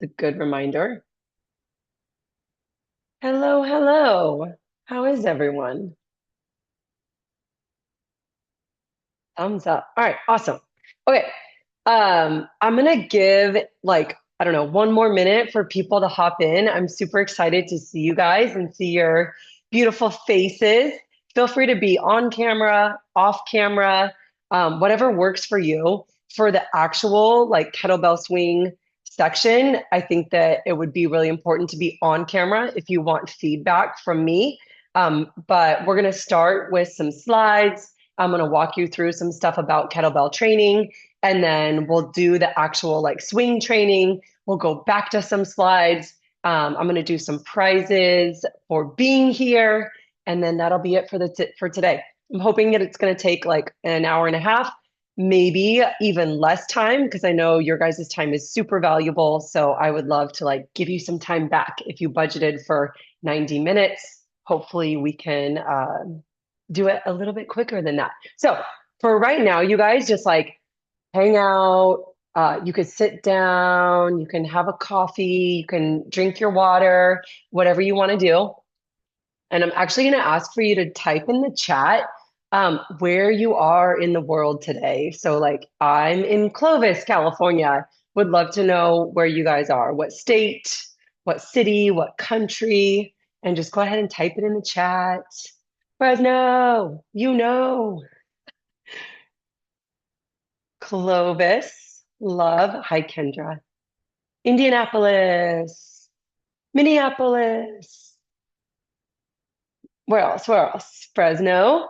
The good reminder. Hello, hello. How is everyone? Thumbs up. All right, awesome. Okay. I'm gonna give I don't know, one more minute for people to hop in. I'm super excited to see you guys and see your beautiful faces. Feel free to be on camera, off camera, whatever works for you. For the actual kettlebell swing section, I think that it would be really important to be on camera if you want feedback from me. But we're gonna start with some slides. I'm going to walk you through some stuff about kettlebell training, and then we'll do the actual swing training. We'll go back to some slides. I'm going to do some prizes for being here, and then that'll be it for today. I'm hoping that it's going to take like an hour and a half, maybe even less time, because I know your guys' time is super valuable. So I would love to give you some time back if you budgeted for 90 minutes. Hopefully we can do it a little bit quicker than that. So for right now, you guys just hang out. You could sit down, you can have a coffee, you can drink your water, whatever you want to do. And I'm actually going to ask for you to type in the chat where you are in the world today. So, I'm in Clovis, California. Would love to know where you guys are, what state, what city, what country, and just go ahead and type it in the chat. Fresno, you know. Clovis, love. Hi, Kendra. Indianapolis, Minneapolis. Where else? Where else? Fresno.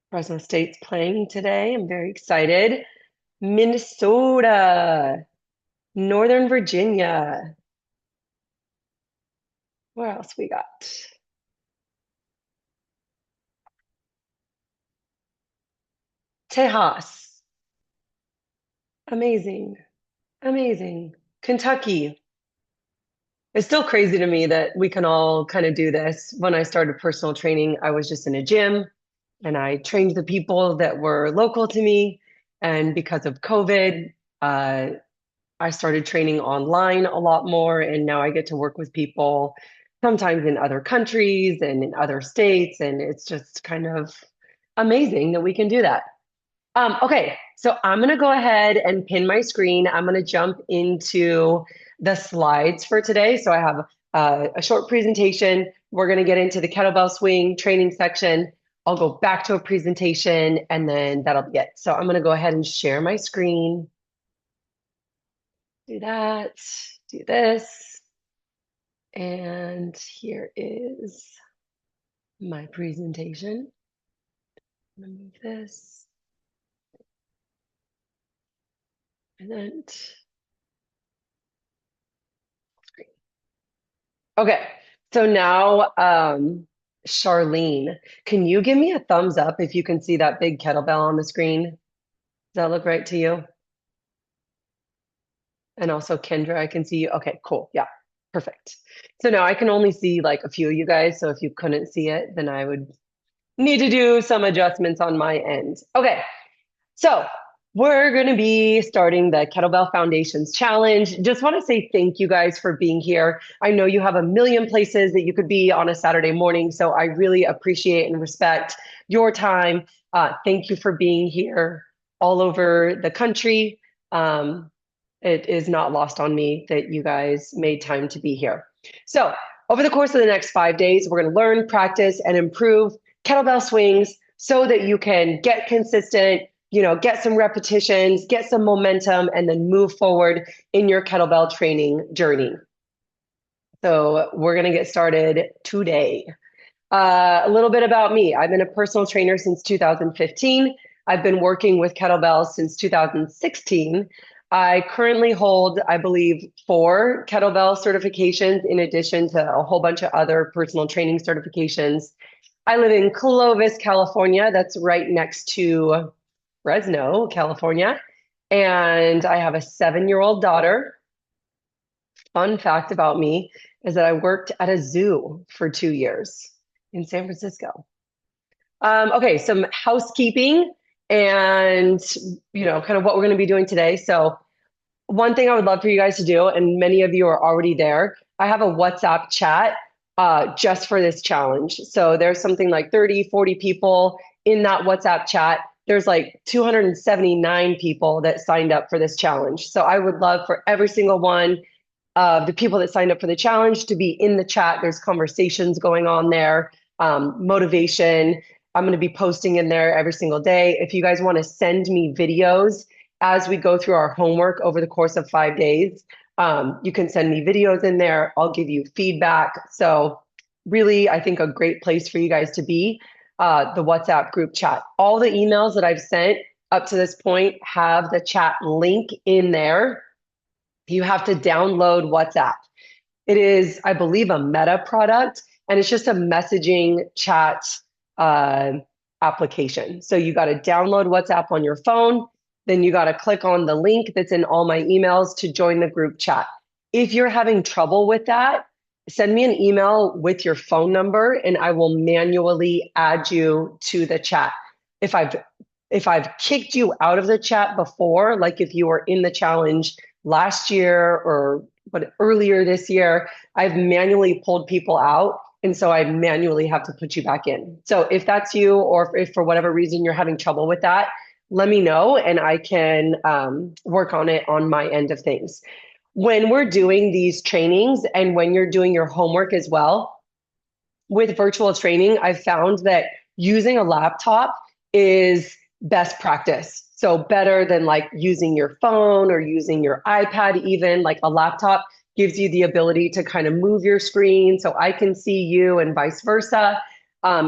Fresno State's playing today. I'm very excited. Minnesota, Northern Virginia. Where else we got? Tejas. Amazing. Amazing. Kentucky. It's still crazy to me that we can all kind of do this. When I started personal training, I was just in a gym and I trained the people that were local to me. And because of COVID, uh, I started training online a lot more. And now I get to work with people sometimes in other countries and in other states. And it's just kind of amazing that we can do that. Okay, so I'm going to go ahead and pin my screen. I'm going to jump into the slides for today. So I have a short presentation. We're going to get into the kettlebell swing training section. I'll go back to a presentation and then that'll be it. So I'm going to go ahead and share my screen. Do that, do this. And here is my presentation. I'm going to move this. And then okay, so now, Charlene, can you give me a thumbs up if you can see that big kettlebell on the screen? Does that look right to you? And also Kendra, I can see you. Okay, cool. Yeah, perfect. So now I can only see like a few of you guys. So if you couldn't see it, then I would need to do some adjustments on my end. Okay, so we're going to be starting the Kettlebell Foundations Challenge. Just want to say thank you guys for being here. I know you have a million places that you could be on a Saturday morning, so I really appreciate and respect your time. Thank you for being here all over the country. It is not lost on me that you guys made time to be here. So, over the course of the next 5 days, we're going to learn, practice, and improve kettlebell swings so that you can get consistent, get some repetitions, get some momentum, and then move forward in your kettlebell training journey. So we're going to get started today. A little bit about me. I've been a personal trainer since 2015. I've been working with kettlebells since 2016. I currently hold, I believe, 4 kettlebell certifications in addition to a whole bunch of other personal training certifications. I live in Clovis, California. That's right next to Fresno, California. And I have a 7-year-old daughter. Fun fact about me is that I worked at a zoo for 2 years in San Francisco. Okay, some housekeeping and kind of what we're going to be doing today. So one thing I would love for you guys to do, and many of you are already there, I have a WhatsApp chat just for this challenge. So there's something like 30, 40 people in that WhatsApp chat. There's like 279 people that signed up for this challenge. So I would love for every single one of the people that signed up for the challenge to be in the chat. There's conversations going on there, motivation. I'm going to be posting in there every single day. If you guys want to send me videos as we go through our homework over the course of 5 days, you can send me videos in there. I'll give you feedback. So, really, I think a great place for you guys to be the WhatsApp group chat. All the emails that I've sent up to this point have the chat link in there. You have to download WhatsApp. It is, I believe, a Meta product, and it's just a messaging chat uh, application. So you got to download WhatsApp on your phone. Then you got to click on the link that's in all my emails to join the group chat. If you're having trouble with that, send me an email with your phone number, and I will manually add you to the chat. If I've if I've kicked you out of the chat before, like if you were in the challenge last year or but earlier this year, I've manually pulled people out. And so I manually have to put you back in. So if that's you, or if for whatever reason you're having trouble with that, let me know and I can work on it on my end of things. When we're doing these trainings and when you're doing your homework as well, with virtual training, I've found that using a laptop is best practice. So better than like using your phone or using your iPad, even like a laptop gives you the ability to kind of move your screen so I can see you and vice versa.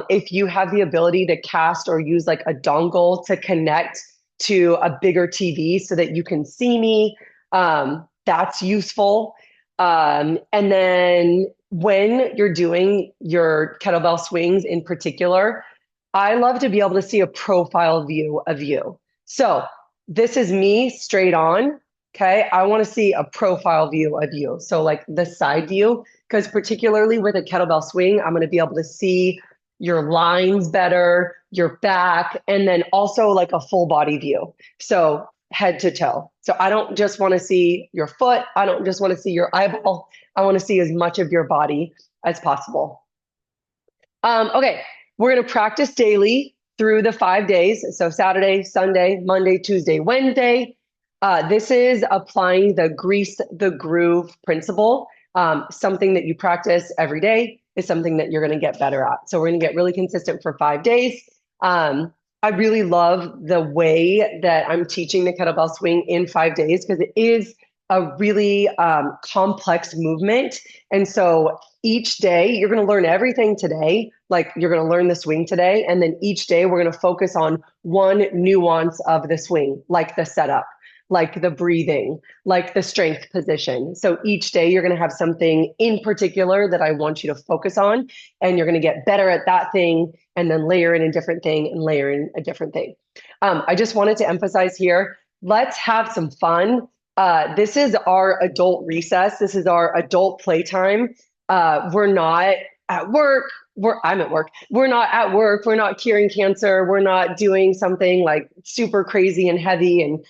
If you have the ability to cast or use like a dongle to connect to a bigger TV so that you can see me, that's useful. And then when you're doing your kettlebell swings in particular, I love to be able to see a profile view of you. So this is me straight on. Okay. I want to see a profile view of you. So like the side view, because particularly with a kettlebell swing, I'm going to be able to see your lines better, your back, and then also like a full body view. So head to toe. So I don't just want to see your foot. I don't just want to see your eyeball. I want to see as much of your body as possible. Okay, we're going to practice daily through the 5 days. So Saturday, Sunday, Monday, Tuesday, Wednesday. This is applying the grease the groove principle. Something that you practice every day is something that you're going to get better at. So we're going to get really consistent for 5 days. I really love the way that I'm teaching the kettlebell swing in 5 days because it is a really complex movement. And so each day you're going to learn everything today. Like you're going to learn the swing today. And then each day we're going to focus on one nuance of the swing, like the setup, like the breathing, like the strength position. So each day you're going to have something in particular that I want you to focus on, and you're going to get better at that thing and then layer in a different thing and layer in a different thing. I just wanted to emphasize here, let's have some fun. This is our adult recess. This is our adult playtime. We're not at work. I'm at work. We're not at work. We're not curing cancer. We're not doing something like super crazy and heavy and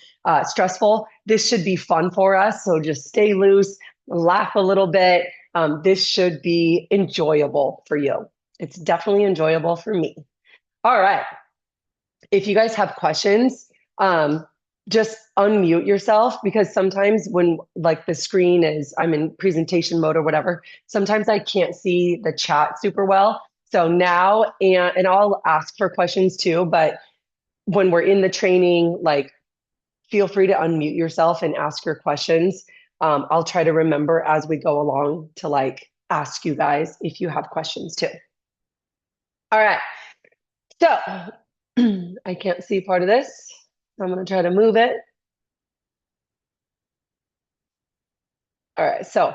stressful. This should be fun for us. So just stay loose, laugh a little bit. This should be enjoyable for you. It's definitely enjoyable for me. All right. If you guys have questions, just unmute yourself because sometimes when like the screen is, I'm in presentation mode or whatever, sometimes I can't see the chat super well. So now, and I'll ask for questions too, but when we're in the training, like feel free to unmute yourself and ask your questions. I'll try to remember as we go along to like ask you guys if you have questions too. All right. So I can't see part of this. I'm going to try to move it. All right. So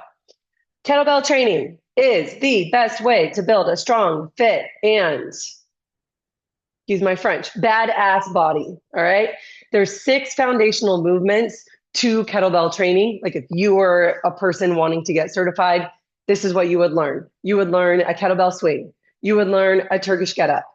kettlebell training is the best way to build a strong, fit, and excuse my French, badass body. All right. There's 6 foundational movements to kettlebell training. Like if you were a person wanting to get certified, this is what you would learn. You would learn a kettlebell swing. You would learn a Turkish get up,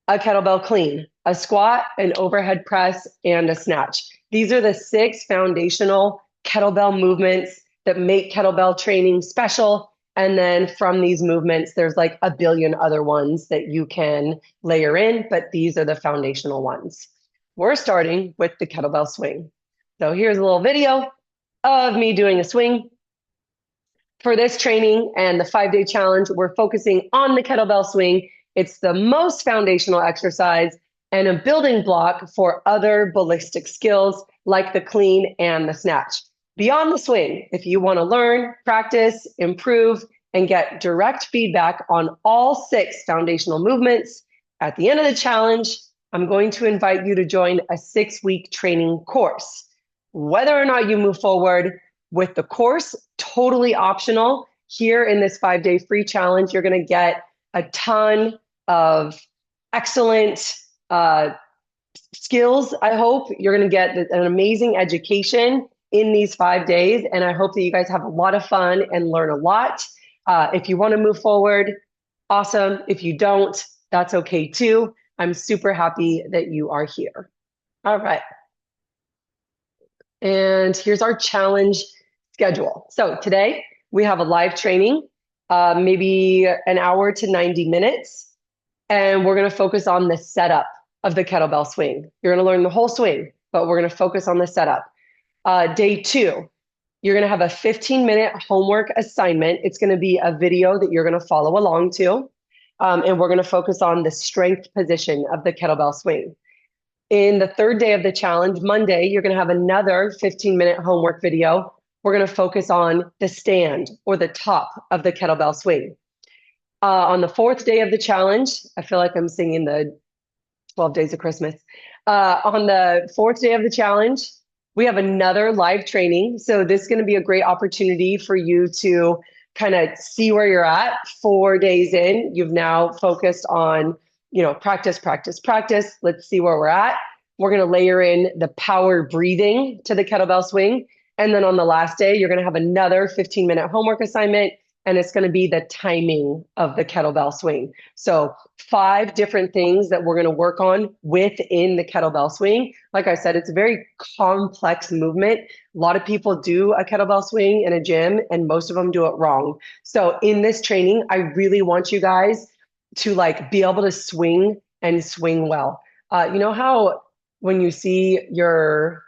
a kettlebell clean, a squat, an overhead press, and a snatch. These are the 6 foundational kettlebell movements that make kettlebell training special. And then from these movements, there's like a billion other ones that you can layer in, but these are the foundational ones. We're starting with the kettlebell swing. So here's a little video of me doing a swing. For this training and the 5-day challenge, we're focusing on the kettlebell swing. It's the most foundational exercise and a building block for other ballistic skills like the clean and the snatch. Beyond the swing, if you want to learn, practice, improve, and get direct feedback on all 6 foundational movements, at the end of the challenge, I'm going to invite you to join a 6-week training course. Whether or not you move forward with the course, totally optional. Here in this 5-day free challenge, you're going to get a ton of excellent skills. I hope you're going to get an amazing education in these 5 days. And I hope that you guys have a lot of fun and learn a lot. If you want to move forward, awesome. If you don't, that's okay too. I'm super happy that you are here. All right. And here's our challenge schedule. So today we have a live training, maybe an hour to 90 minutes. And we're going to focus on the setup of the kettlebell swing. You're going to learn the whole swing, but we're going to focus on the setup. Day 2, you're going to have a 15-minute homework assignment. It's going to be a video that you're going to follow along to. And we're going to focus on the strength position of the kettlebell swing. In the 3rd day of the challenge, Monday, you're going to have another 15-minute homework video. We're going to focus on the stand or the top of the kettlebell swing. On the 4th day of the challenge, I feel like I'm singing the 12 Days of Christmas. On the 4th day of the challenge, we have another live training. So this is going to be a great opportunity for you to kind of see where you're at 4 days in. You've now focused on, practice, practice, practice. Let's see where we're at. We're going to layer in the power breathing to the kettlebell swing. And then on the last day, you're going to have another 15-minute homework assignment, and it's going to be the timing of the kettlebell swing. So 5 different things that we're going to work on within the kettlebell swing. Like I said, it's a very complex movement. A lot of people do a kettlebell swing in a gym, and most of them do it wrong. So in this training, I really want you guys to be able to swing and swing well. You know how when you see your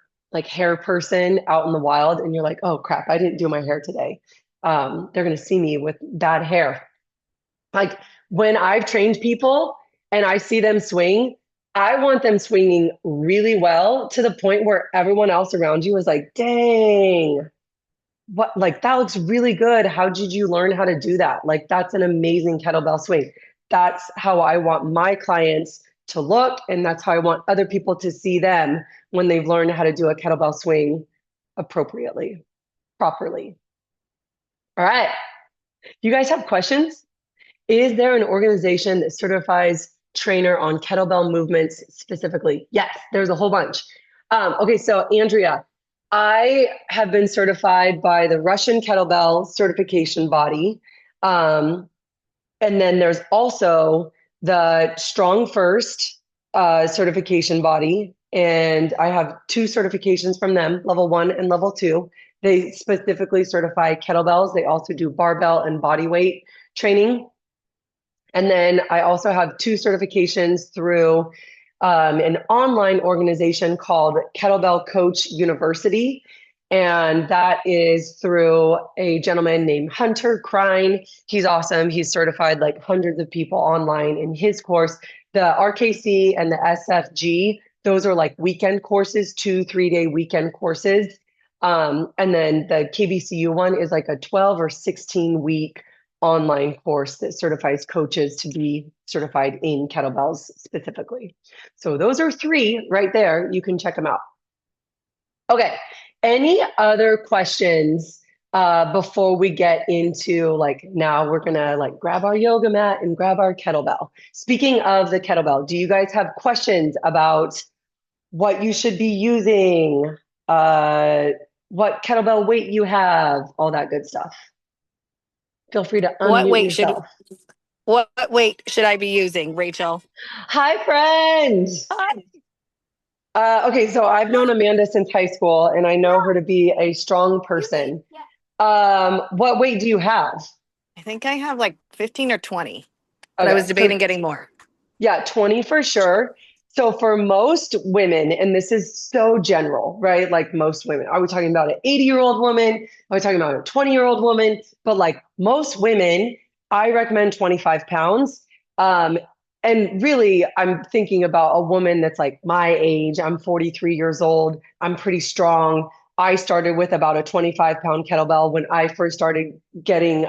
hair person out in the wild and you're like, oh crap, I didn't do my hair today. They're going to see me with bad hair. When I've trained people and I see them swing, I want them swinging really well to the point where everyone else around you is like, dang, what, that looks really good. How did you learn how to do that? That's an amazing kettlebell swing. That's how I want my clients to look. And that's how I want other people to see them when they've learned how to do a kettlebell swing appropriately, properly. All right. You guys have questions? Is there an organization that certifies trainer on kettlebell movements specifically? Yes, there's a whole bunch. Okay, so Andrea, I have been certified by the Russian Kettlebell certification body. And then there's also the Strong First certification body. And I have 2 certifications from them, level 1 and level 2. They specifically certify kettlebells. They also do barbell and body weight training. And then I also have 2 certifications through an online organization called Kettlebell Coach University. And that is through a gentleman named Hunter Krein. He's awesome. He's certified hundreds of people online in his course. The RKC and the SFG, those are weekend courses, 2-3-day weekend courses. And then the KBCU one is a 12 or 16 week online course that certifies coaches to be certified in kettlebells specifically. So those are 3 right there. You can check them out. Okay. Any other questions before we get into now we're gonna grab our yoga mat and grab our kettlebell. Speaking of the kettlebell, do you guys have questions about what you should be using, what kettlebell weight you have, all that good stuff? Feel free to unmute yourself. What weight should I be using, Rachel? Hi, friend. Hi. Okay, so I've known Amanda since high school, and I know her to be a strong person. What weight do you have? I think I have like 15 or 20, but I Okay, was so debating getting more. yeah, 20 for sure. So for most women, and this is so general, right? Like most women, are we talking about an 80-year-old woman? Are we talking about a 20-year-old woman? But like most women, I recommend 25 pounds. Um, and really, I'm thinking about a woman that's like my age. I'm 43 years old. I'm pretty strong. I started with about a 25-pound kettlebell when I first started getting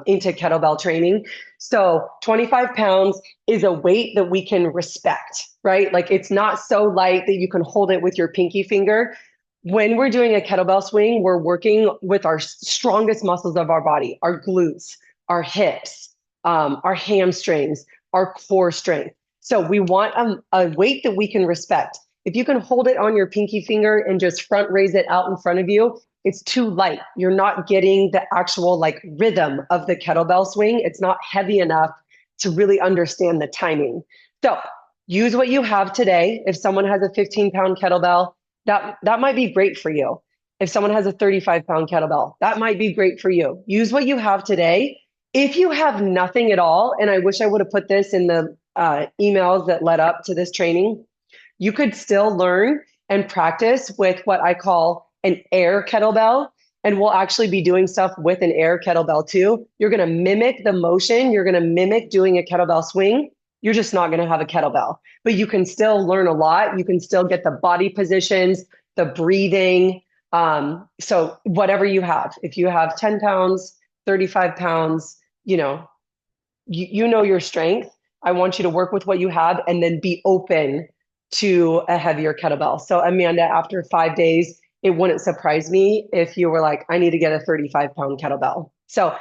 into kettlebell training. So 25 pounds is a weight that we can respect, right? Like it's not so light that you can hold it with your pinky finger. When we're doing a kettlebell swing, we're working with our strongest muscles of our body, our glutes, our hips, our hamstrings, our core strength. So we want a weight that we can respect. If you can hold it on your pinky finger and just front raise it out in front of you, it's too light. You're not getting the actual like rhythm of the kettlebell swing. It's not heavy enough to really understand the timing. So use what you have today. If someone has a 15-pound kettlebell, that might be great for you. If someone has a 35-pound kettlebell, that might be great for you. Use what you have today. If you have nothing at all, and I wish I would have put this in the emails that led up to this training, you could still learn and practice with what I call an air kettlebell. And we'll actually be doing stuff with an air kettlebell too. You're going to mimic the motion. You're going to mimic doing a kettlebell swing. You're just not going to have a kettlebell, but you can still learn a lot. You can still get the body positions, the breathing. So whatever you have, if you have 10 pounds, 35 pounds, you know, you know your strength. I want you to work with what you have and then be open to a heavier kettlebell. So, Amanda, after 5 days, it wouldn't surprise me if you were like, I need to get a 35-pound kettlebell. So,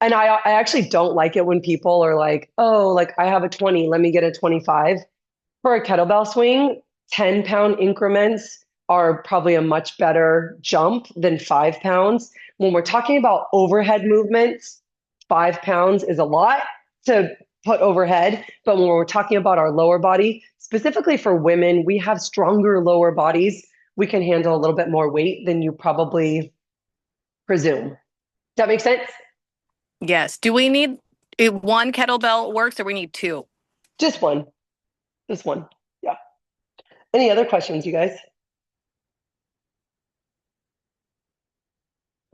and I actually don't like it when people are like, oh, like I have a 20, let me get a 25. For a kettlebell swing, 10-pound increments are probably a much better jump than 5 pounds. When we're talking about overhead movements, 5 pounds is a lot to put overhead. But when we're talking about our lower body, specifically for women, we have stronger lower bodies. We can handle a little bit more weight than you probably presume. Does that make sense? Yes. Do we need one kettlebell works or we need two? Just one. Just one. Yeah. Any other questions, you guys?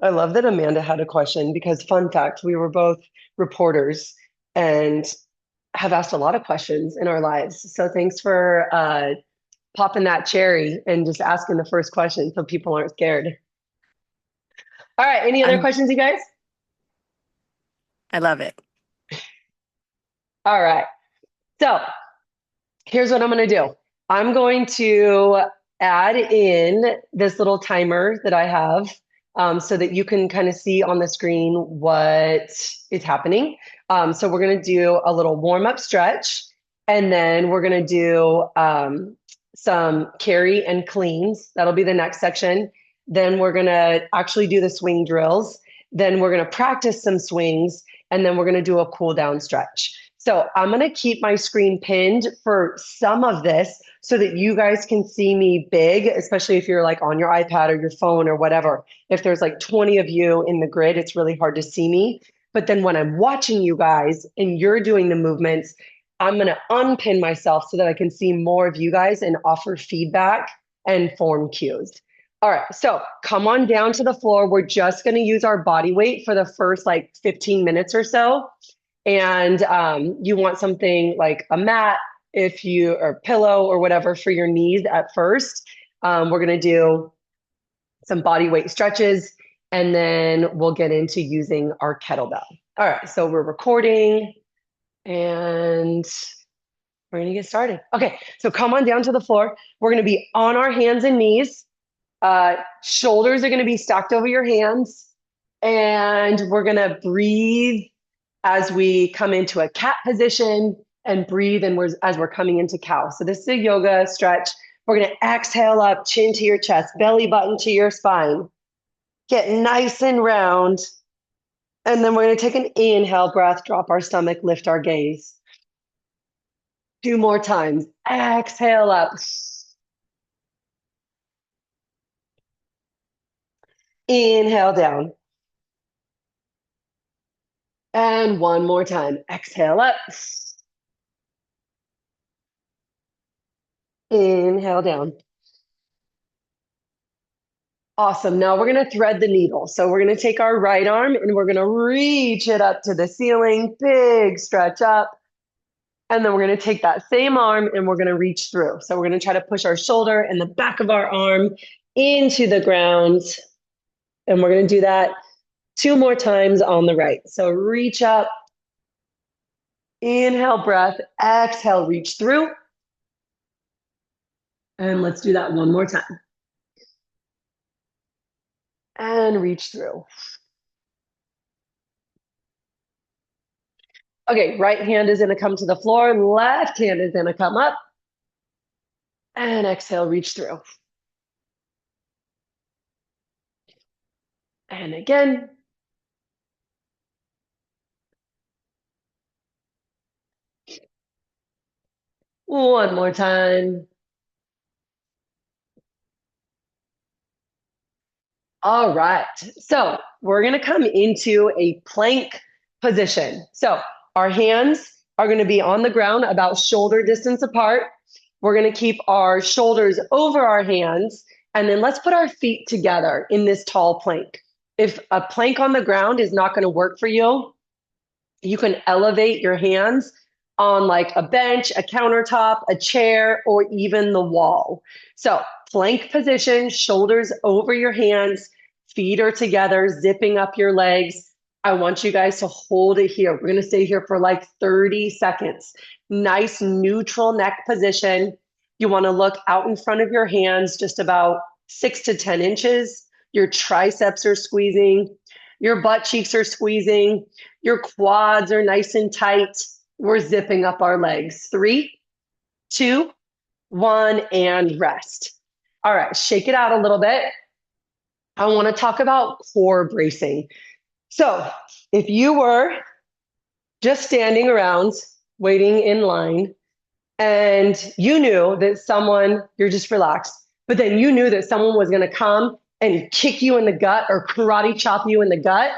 I love that Amanda had a question because, fun fact, we were both reporters and have asked a lot of questions in our lives. So thanks for popping that cherry and just asking the first question so people aren't scared. All right, any other I'm questions, you guys? I love it. All right. So here's what I'm going to do. I'm going to add in this little timer that I have so that you can kind of see on the screen what is happening. So we're going to do a little warm up stretch, and then we're going to do some carry and cleans. That'll be the next section. Then we're going to actually do the swing drills. Then we're going to practice some swings, and then we're going to do a cool down stretch. So I'm going to keep my screen pinned for some of this so that you guys can see me big, especially if you're like on your iPad or your phone or whatever. If there's like 20 of you in the grid, it's really hard to see me. But then when I'm watching you guys and you're doing the movements, I'm going to unpin myself so that I can see more of you guys and offer feedback and form cues. All right, so come on down to the floor. We're just going to use our body weight for the first like 15 minutes or so. And you want something like a mat if you or pillow or whatever for your knees at first. We're going to do some body weight stretches, and then we'll get into using our kettlebell. All right, so we're recording and we're going to get started. Okay, so come on down to the floor. We're going to be on our hands and knees. Shoulders are going to be stacked over your hands, and we're going to breathe as we come into a cat position and breathe as we're coming into cow. So this is a yoga stretch. We're going to exhale up, chin to your chest, belly button to your spine. Get nice and round. And then we're going to take an inhale breath, drop our stomach, lift our gaze. 2 more times. Exhale up. Inhale down. And one more time. Exhale up. Inhale down. Awesome. Now we're going to thread the needle. So we're going to take our right arm and we're going to reach it up to the ceiling. Big stretch up. And then we're going to take that same arm and we're going to reach through. So we're going to try to push our shoulder and the back of our arm into the ground. And we're going to do that 2 more times on the right. So reach up, inhale, breath, exhale, reach through. And let's do that one more time. And reach through. Okay, right hand is going to come to the floor. Left hand is going to come up. And exhale, reach through. And again. One more time. All right. So we're going to come into a plank position. So our hands are going to be on the ground about shoulder distance apart. We're going to keep our shoulders over our hands. And then let's put our feet together in this tall plank. If a plank on the ground is not going to work for you, you can elevate your hands on like a bench, a countertop, a chair, or even the wall. So plank position, shoulders over your hands, feet are together, zipping up your legs. I want you guys to hold it here. We're going to stay here for like 30 seconds. Nice neutral neck position. You want to look out in front of your hands, just about 6 to 10 inches. Your triceps are squeezing. Your butt cheeks are squeezing. Your quads are nice and tight. We're zipping up our legs. 3, 2, 1, and rest. All right, shake it out a little bit. I want to talk about core bracing. So if you were just standing around waiting in line and you knew that someone, you're just relaxed, but then you knew that someone was going to come and kick you in the gut or karate chop you in the gut,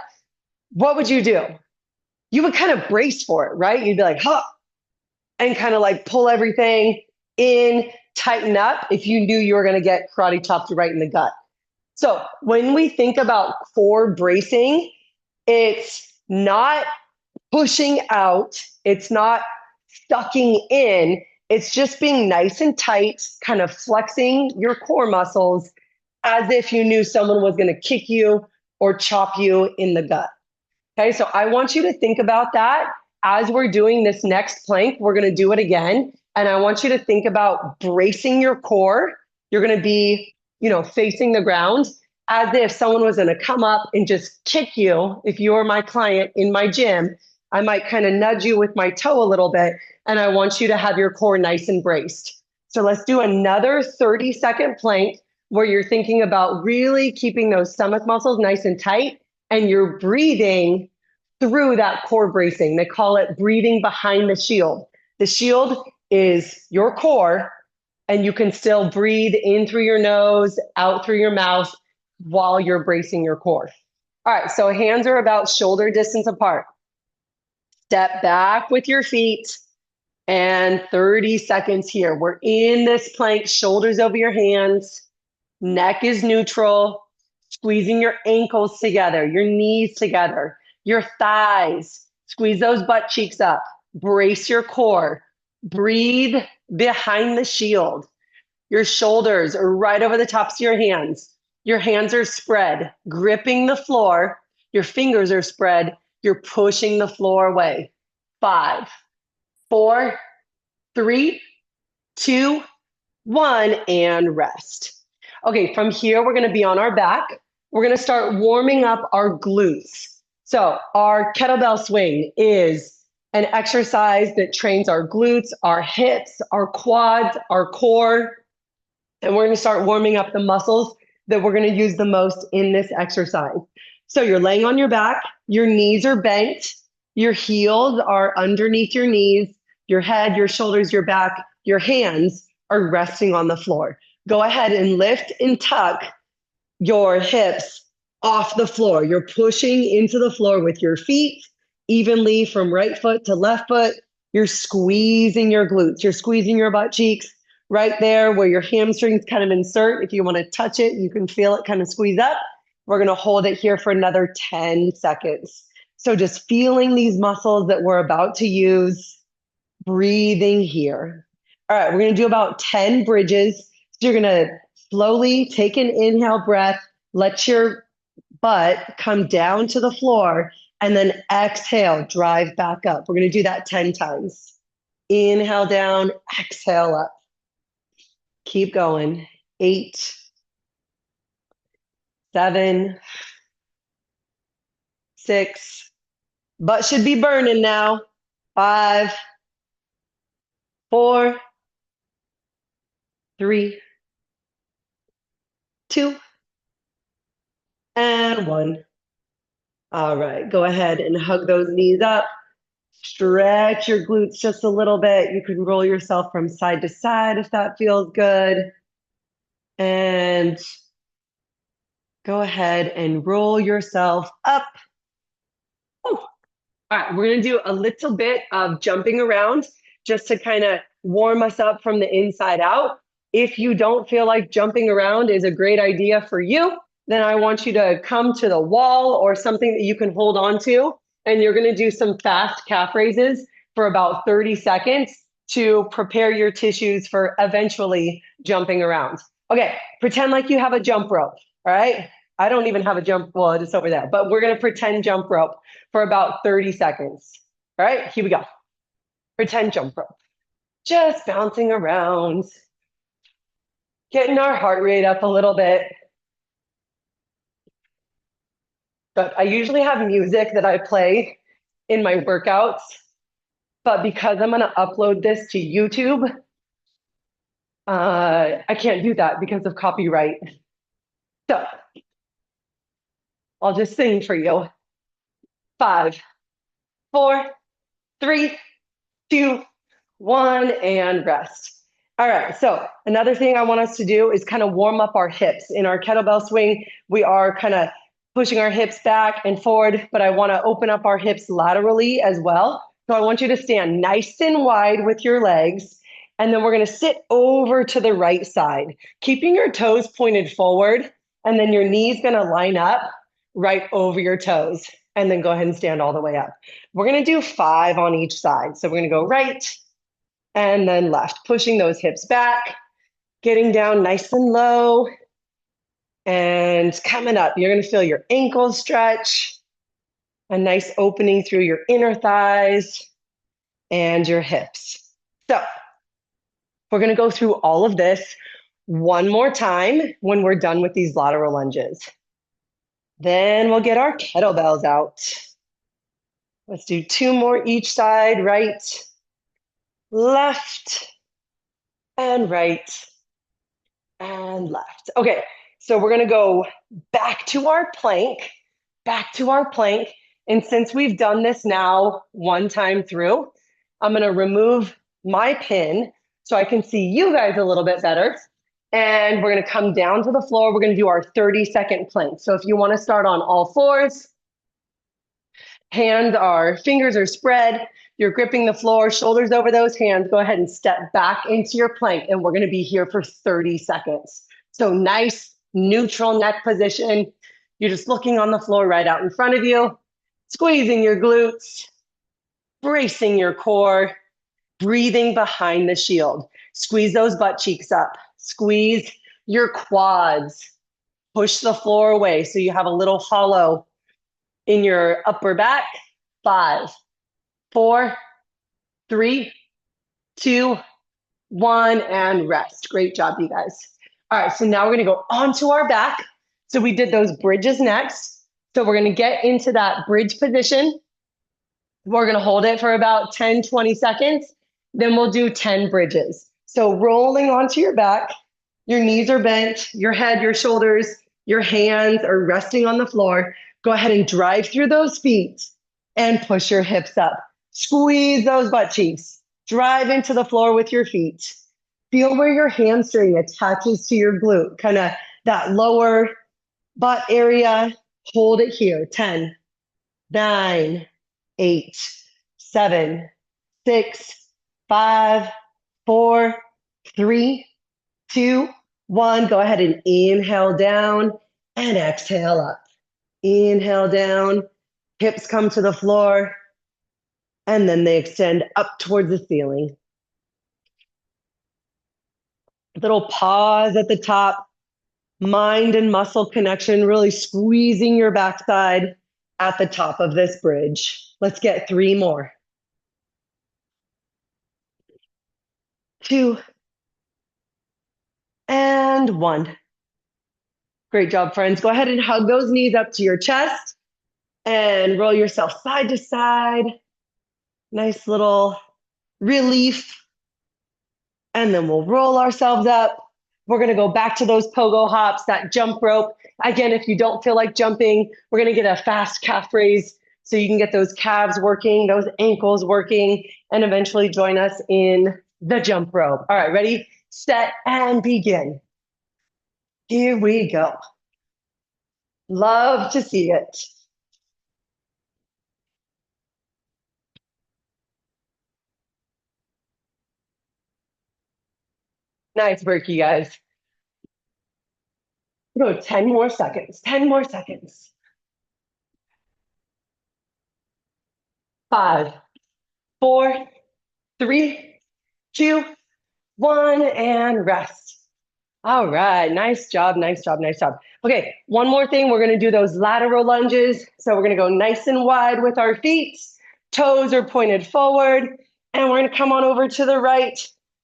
what would you do? You would kind of brace for it, right? You'd be like, huh, and kind of like pull everything in, tighten up if you knew you were going to get karate chopped right in the gut. So when we think about core bracing, it's not pushing out, it's not sucking in, it's just being nice and tight, kind of flexing your core muscles as if you knew someone was going to kick you or chop you in the gut. Okay, so I want you to think about that as we're doing this next plank. We're going to do it again. And I want you to think about bracing your core. You're going to be, facing the ground as if someone was going to come up and just kick you. If you were my client in my gym, I might kind of nudge you with my toe a little bit. And I want you to have your core nice and braced. So let's do another 30-second plank where you're thinking about really keeping those stomach muscles nice and tight. And you're breathing through that core bracing. They call it breathing behind the shield. The shield is your core, and you can still breathe in through your nose, out through your mouth while you're bracing your core. All right, so hands are about shoulder distance apart. Step back with your feet and 30 seconds here. We're in this plank, shoulders over your hands, neck is neutral. Squeezing your ankles together, your knees together, your thighs. Squeeze those butt cheeks up. Brace your core. Breathe behind the shield. Your shoulders are right over the tops of your hands. Your hands are spread, gripping the floor. Your fingers are spread. You're pushing the floor away. 5, 4, 3, 2, 1, and rest. Okay, from here, we're going to be on our back. We're going to start warming up our glutes. So our kettlebell swing is an exercise that trains our glutes, our hips, our quads, our core. And we're going to start warming up the muscles that we're going to use the most in this exercise. So you're laying on your back, your knees are bent, your heels are underneath your knees, your head, your shoulders, your back, your hands are resting on the floor. Go ahead and lift and tuck your hips off the floor. You're pushing into the floor with your feet evenly from right foot to left foot. You're squeezing your glutes. You're squeezing your butt cheeks right there where your hamstrings kind of insert. If you want to touch it, you can feel it kind of squeeze up. We're going to hold it here for another 10 seconds. So just feeling these muscles that we're about to use, breathing here. All right, we're going to do about 10 bridges. So you're going to slowly take an inhale breath, let your butt come down to the floor, and then exhale, drive back up. We're going to do that 10 times. Inhale down, exhale up. Keep going. 8, 7, 6. Butt should be burning now. 5, 4, 3, 2, and 1. All right, go ahead and hug those knees up. Stretch your glutes just a little bit. You can roll yourself from side to side if that feels good. And go ahead and roll yourself up. Oh, all right, we're going to do a little bit of jumping around just to kind of warm us up from the inside out. If you don't feel like jumping around is a great idea for you, then I want you to come to the wall or something that you can hold on to. And you're going to do some fast calf raises for about 30 seconds to prepare your tissues for eventually jumping around. Okay, pretend like you have a jump rope, all right? I don't even have a jump, well, it's over there, but we're going to pretend jump rope for about 30 seconds. All right, here we go. Pretend jump rope. Just bouncing around, getting our heart rate up a little bit. But I usually have music that I play in my workouts, but because I'm going to upload this to YouTube, I can't do that because of copyright. So I'll just sing for you. 5, 4, 3, 2, 1, and rest. All right, so another thing I want us to do is kind of warm up our hips. In our kettlebell swing, we are kind of pushing our hips back and forward, but I want to open up our hips laterally as well. So I want you to stand nice and wide with your legs, and then we're going to sit over to the right side, keeping your toes pointed forward, and then your knees going to line up right over your toes, and then go ahead and stand all the way up. We're going to do 5 on each side. So we're going to go right and then left, pushing those hips back, getting down nice and low, and coming up. You're going to feel your ankles stretch, a nice opening through your inner thighs and your hips. So we're going to go through all of this one more time when we're done with these lateral lunges. Then we'll get our kettlebells out. Let's do 2 more each side, right, left, and right, and left. Okay, so we're gonna go back to our plank, And since we've done this now one time through, I'm gonna remove my pin so I can see you guys a little bit better. And we're gonna come down to the floor. We're gonna do our 30-second plank. So if you wanna start on all fours, fingers are spread, you're gripping the floor, shoulders over those hands, go ahead and step back into your plank, and we're gonna be here for 30 seconds. So nice neutral neck position. You're just looking on the floor right out in front of you, squeezing your glutes, bracing your core, breathing behind the shield. Squeeze those butt cheeks up, squeeze your quads, push the floor away so you have a little hollow in your upper back. 5, 4, 3, 2, 1, and rest. Great job, you guys. All right, so now we're gonna go onto our back. So we did those bridges next. So we're gonna get into that bridge position. We're gonna hold it for about 10, 20 seconds. Then we'll do 10 bridges. So rolling onto your back, your knees are bent, your head, your shoulders, your hands are resting on the floor. Go ahead and drive through those feet and push your hips up. Squeeze those butt cheeks. Drive into the floor with your feet. Feel where your hamstring attaches to your glute, kind of that lower butt area. Hold it here. 10, 9, 8, 7, 6, 5, 4, 3, 2, 1. Go ahead and inhale down and exhale up. Inhale down, hips come to the floor, and then they extend up towards the ceiling. Little pause at the top, mind and muscle connection, really squeezing your backside at the top of this bridge. Let's get 3 more. 2, and 1. Great job, friends. Go ahead and hug those knees up to your chest and roll yourself side to side. Nice little relief. And then we'll roll ourselves up. We're going to go back to those pogo hops, that jump rope. Again, if you don't feel like jumping, we're going to get a fast calf raise so you can get those calves working, those ankles working, and eventually join us in the jump rope. All right, ready, set, and begin. Here we go. Love to see it. Nice work, you guys. Go 10 more seconds, 10 more seconds. 5, 4, 3, 2, 1, and rest. All right, nice job, nice job, nice job. Okay, one more thing. We're gonna do those lateral lunges. So we're gonna go nice and wide with our feet. Toes are pointed forward. And we're gonna come on over to the right.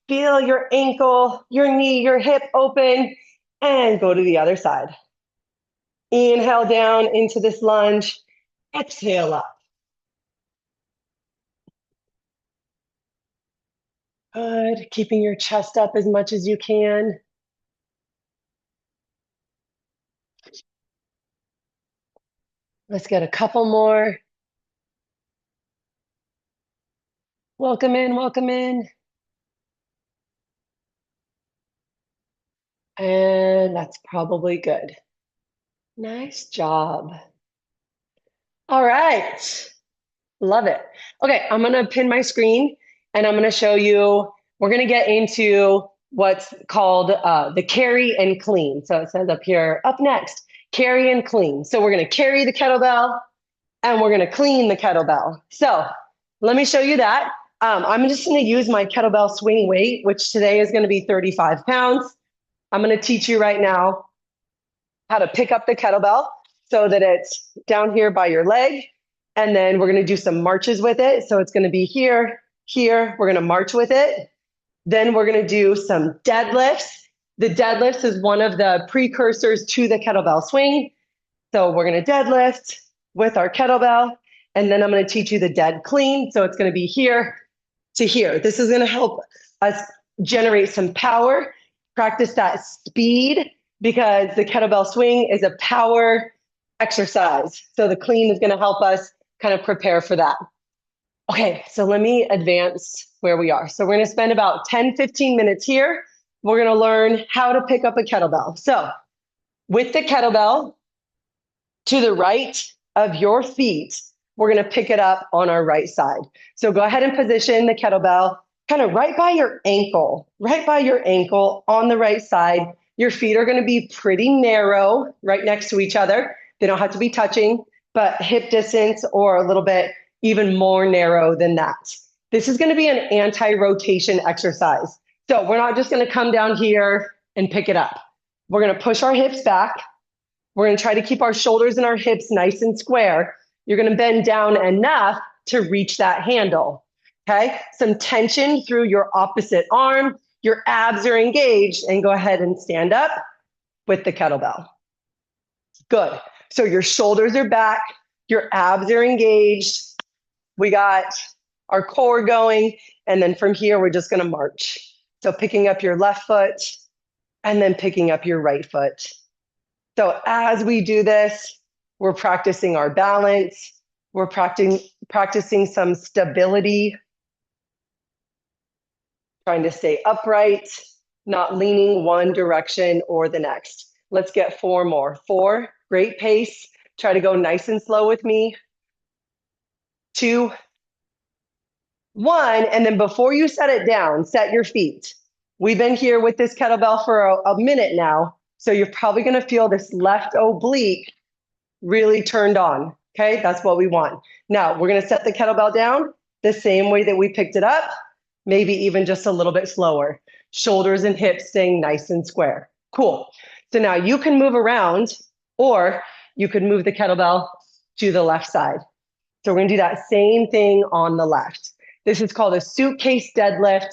Feel your ankle, your knee, your hip open, and go to the other side. Inhale down into this lunge. Exhale up. Good, keeping your chest up as much as you can. Let's get a couple more. Welcome in, welcome in. And that's probably good. Nice job. All right. Love it. Okay, I'm going to pin my screen and I'm going to show you, we're going to get into what's called the carry and clean. So it says up here, up next, carry and clean. So we're going to carry the kettlebell and we're going to clean the kettlebell. So let me show you that. I'm just going to use my kettlebell swing weight, which today is going to be 35 pounds. I'm going to teach you right now how to pick up the kettlebell so that it's down here by your leg. And then we're going to do some marches with it. So it's going to be here, here. We're going to march with it. Then we're going to do some deadlifts. The deadlifts is one of the precursors to the kettlebell swing. So we're going to deadlift with our kettlebell. And then I'm going to teach you the dead clean. So it's going to be here to here. This is going to help us generate some power, practice that speed, because the kettlebell swing is a power exercise. So the clean is going to help us kind of prepare for that. Okay, so let me advance where we are. So we're going to spend about 10, 15 minutes here. We're going to learn how to pick up a kettlebell. So with the kettlebell to the right of your feet, we're going to pick it up on our right side. So go ahead and position the kettlebell kind of right by your ankle on the right side. Your feet are going to be pretty narrow right next to each other. They don't have to be touching, but hip distance or a little bit even more narrow than that. This is going to be an anti-rotation exercise. So we're not just going to come down here and pick it up. We're going to push our hips back. We're going to try to keep our shoulders and our hips nice and square. You're going to bend down enough to reach that handle. Okay, some tension through your opposite arm. Your abs are engaged, and go ahead and stand up with the kettlebell. Good. So your shoulders are back, your abs are engaged. We got our core going, and then from here, we're just going to march. So picking up your left foot and then picking up your right foot. So as we do this, we're practicing our balance. We're practicing some stability, trying to stay upright, not leaning one direction or the next. Let's get 4 more. 4, great pace. Try to go nice and slow with me. 2, 1. And then before you set it down, set your feet. We've been here with this kettlebell for a minute now. So you're probably going to feel this left oblique really turned on. Okay, that's what we want. Now we're going to set the kettlebell down the same way that we picked it up, maybe even just a little bit slower. Shoulders and hips staying nice and square. Cool. So now you can move around, or you could move the kettlebell to the left side. So we're going to do that same thing on the left. This is called a suitcase deadlift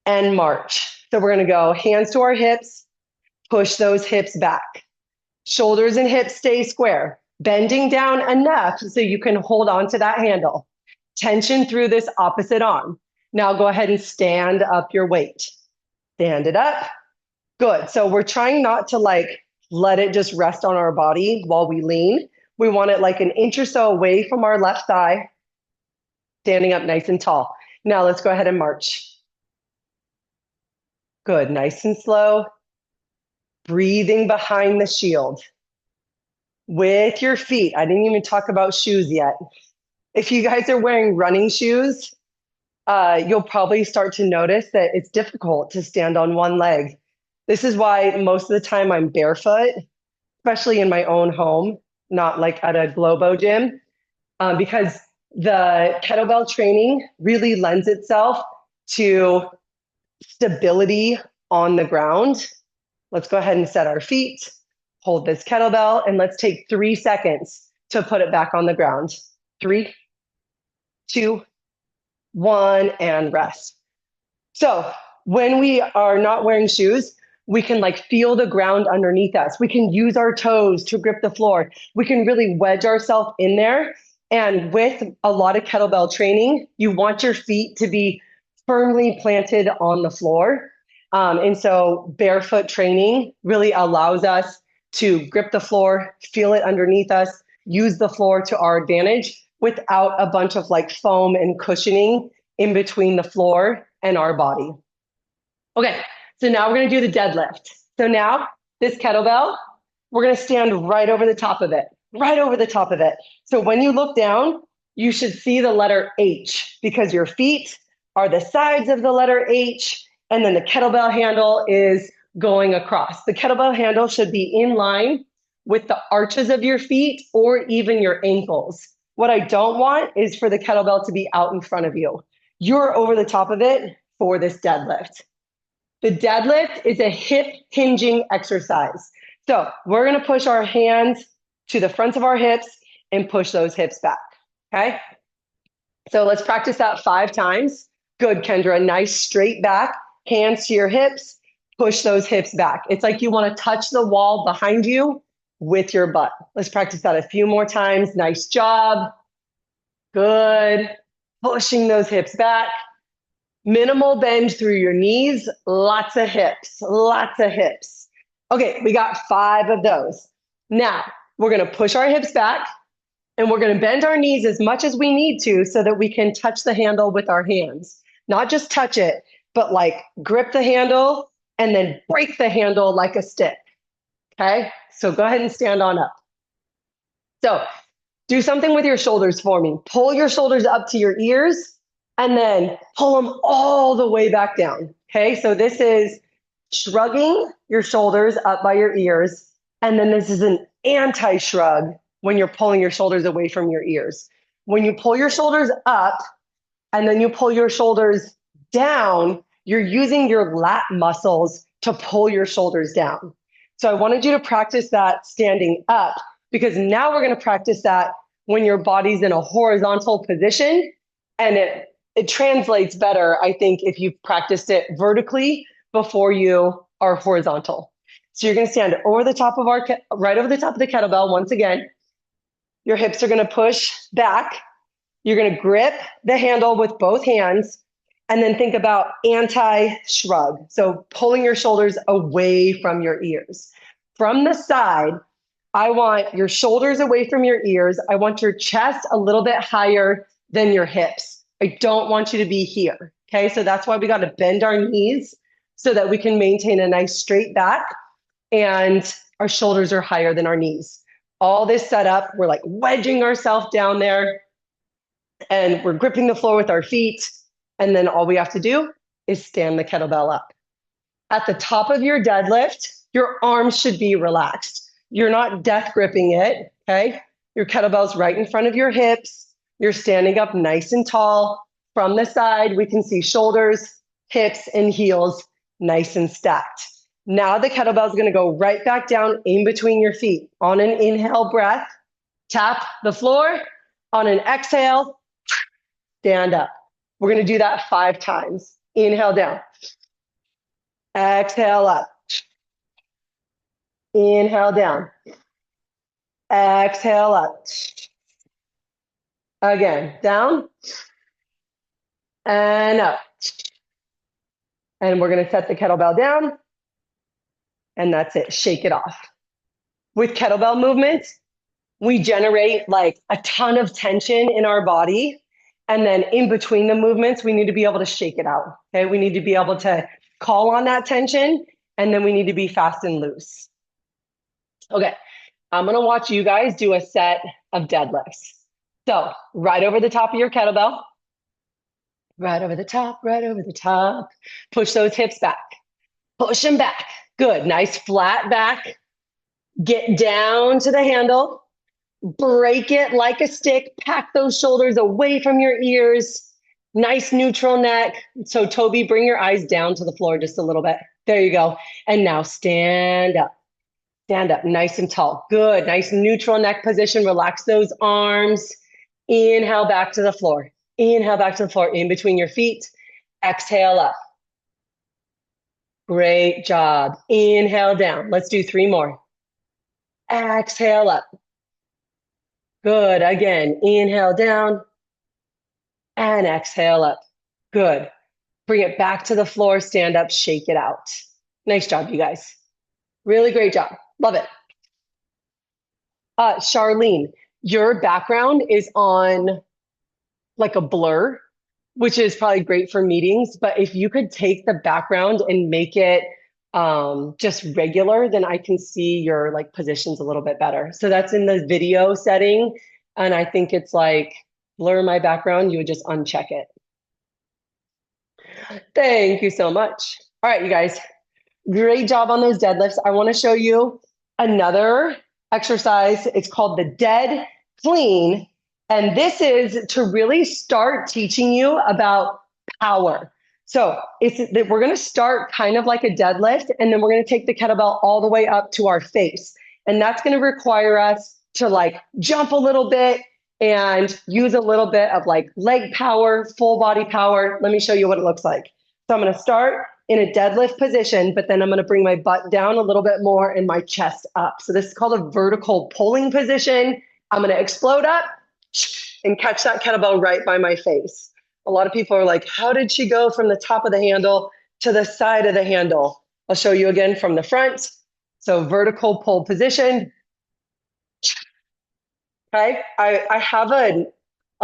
and march. So we're going to go hands to our hips, push those hips back. Shoulders and hips stay square, bending down enough so you can hold on to that handle. Tension through this opposite arm. Now go ahead and stand up your weight. Stand it up. Good. So we're trying not to let it just rest on our body while we lean. We want it like an inch or so away from our left thigh, standing up nice and tall. Now let's go ahead and march. Good. Nice and slow. Breathing behind the shield. With your feet. I didn't even talk about shoes yet. If you guys are wearing running shoes, you'll probably start to notice that it's difficult to stand on one leg. This is why most of the time I'm barefoot, especially in my own home, not like at a Globo gym, because the kettlebell training really lends itself to stability on the ground. Let's go ahead and set our feet, hold this kettlebell, and let's take 3 seconds to put it back on the ground. 3, 2, 1, and rest. So when we are not wearing shoes, we can feel the ground underneath us. We can use our toes to grip the floor. We can really wedge ourselves in there. And with a lot of kettlebell training, you want your feet to be firmly planted on the floor. And so barefoot training really allows us to grip the floor, feel it underneath us, use the floor to our advantage without a bunch of foam and cushioning in between the floor and our body. Okay, so now we're going to do the deadlift. So now this kettlebell, we're going to stand right over the top of it, right over the top of it. So when you look down, you should see the letter H because your feet are the sides of the letter H, and then the kettlebell handle is going across. The kettlebell handle should be in line with the arches of your feet or even your ankles. What I don't want is for the kettlebell to be out in front of you. You're over the top of it for this deadlift. The deadlift is a hip hinging exercise. So we're going to push our hands to the front of our hips and push those hips back. Okay. So let's practice that 5 times. Good, Kendra. Nice straight back, hands to your hips, push those hips back. It's like you want to touch the wall behind you with your butt. Let's practice that a few more times. Nice job. Good. Pushing those hips back. Minimal bend through your knees, lots of hips, lots of hips. Okay, we got 5 of those. Now, we're going to push our hips back and we're going to bend our knees as much as we need to so that we can touch the handle with our hands. Not just touch it, but grip the handle and then break the handle like a stick. Okay, so go ahead and stand on up. So do something with your shoulders for me. Pull your shoulders up to your ears and then pull them all the way back down. Okay, so this is shrugging your shoulders up by your ears. And then this is an anti-shrug when you're pulling your shoulders away from your ears. When you pull your shoulders up and then you pull your shoulders down, you're using your lat muscles to pull your shoulders down. So I wanted you to practice that standing up because now we're going to practice that when your body's in a horizontal position, and it translates better, I think, if you've practiced it vertically before you are horizontal. So you're going to stand over the top of right over the top of the kettlebell once again. Your hips are going to push back. You're going to grip the handle with both hands and then think about anti-shrug. So pulling your shoulders away from your ears. From the side, I want your shoulders away from your ears. I want your chest a little bit higher than your hips. I don't want you to be here. Okay, so that's why we got to bend our knees so that we can maintain a nice straight back and our shoulders are higher than our knees. all this set up. We're like wedging ourselves down there and we're gripping the floor with our feet. And then all we have to do is stand the kettlebell up. At the top of your deadlift, your arms should be relaxed. You're not death gripping it, okay? Your kettlebell's right in front of your hips. You're standing up nice and tall. From the side, we can see shoulders, hips, and heels nice and stacked. Now the kettlebell is going to go right back down in between your feet. On an inhale breath, tap the floor. On an exhale, stand up. We're going to do that 5 times. Inhale down. Exhale up. Inhale down. Exhale up. Again, down and up. And we're going to set the kettlebell down. And that's it. Shake it off. With kettlebell movements, we generate like a ton of tension in our body. And then in between the movements, we need to be able to shake it out. Okay. We need to be able to call on that tension. And then we need to be fast and loose. Okay. I'm going to watch you guys do a set of deadlifts. So right over the top of your kettlebell, right over the top, right over the top. Push those hips back. Push them back. Good. Nice flat back. Get down to the handle. Break it like a stick. Pack those shoulders away from your ears. Nice neutral neck. So Toby, bring your eyes down to the floor just a little bit. There you go. And now stand up. Stand up nice and tall. Good. Nice neutral neck position. Relax those arms. Inhale back to the floor. Inhale back to the floor in between your feet. Exhale up. Great job. Inhale down. Let's do 3 more. Exhale up. Good. Again, inhale down and exhale up. Good. Bring it back to the floor. Stand up. Shake it out. Nice job, you guys. Really great job. Love it. Charlene, your background is on like a blur, which is probably great for meetings. But if you could take the background and make it just regular, then I can see your like positions a little bit better. So that's in the video setting. And I think it's like blur my background. You would just uncheck it. Thank you so much. All right, you guys, great job on those deadlifts. I want to show you another exercise. It's called the dead clean. And this is to really start teaching you about power. So we're going to start kind of like a deadlift, and then we're going to take the kettlebell all the way up to our face. And that's going to require us to like jump a little bit and use a little bit of like leg power, full body power. Let me show you what it looks like. So I'm going to start in a deadlift position, but then I'm going to bring my butt down a little bit more and my chest up. So this is called a vertical pulling position. I'm going to explode up and catch that kettlebell right by my face. A lot of people are like, how did she go from the top of the handle to the side of the handle? I'll show you again from the front. So vertical pull position. Okay, I have a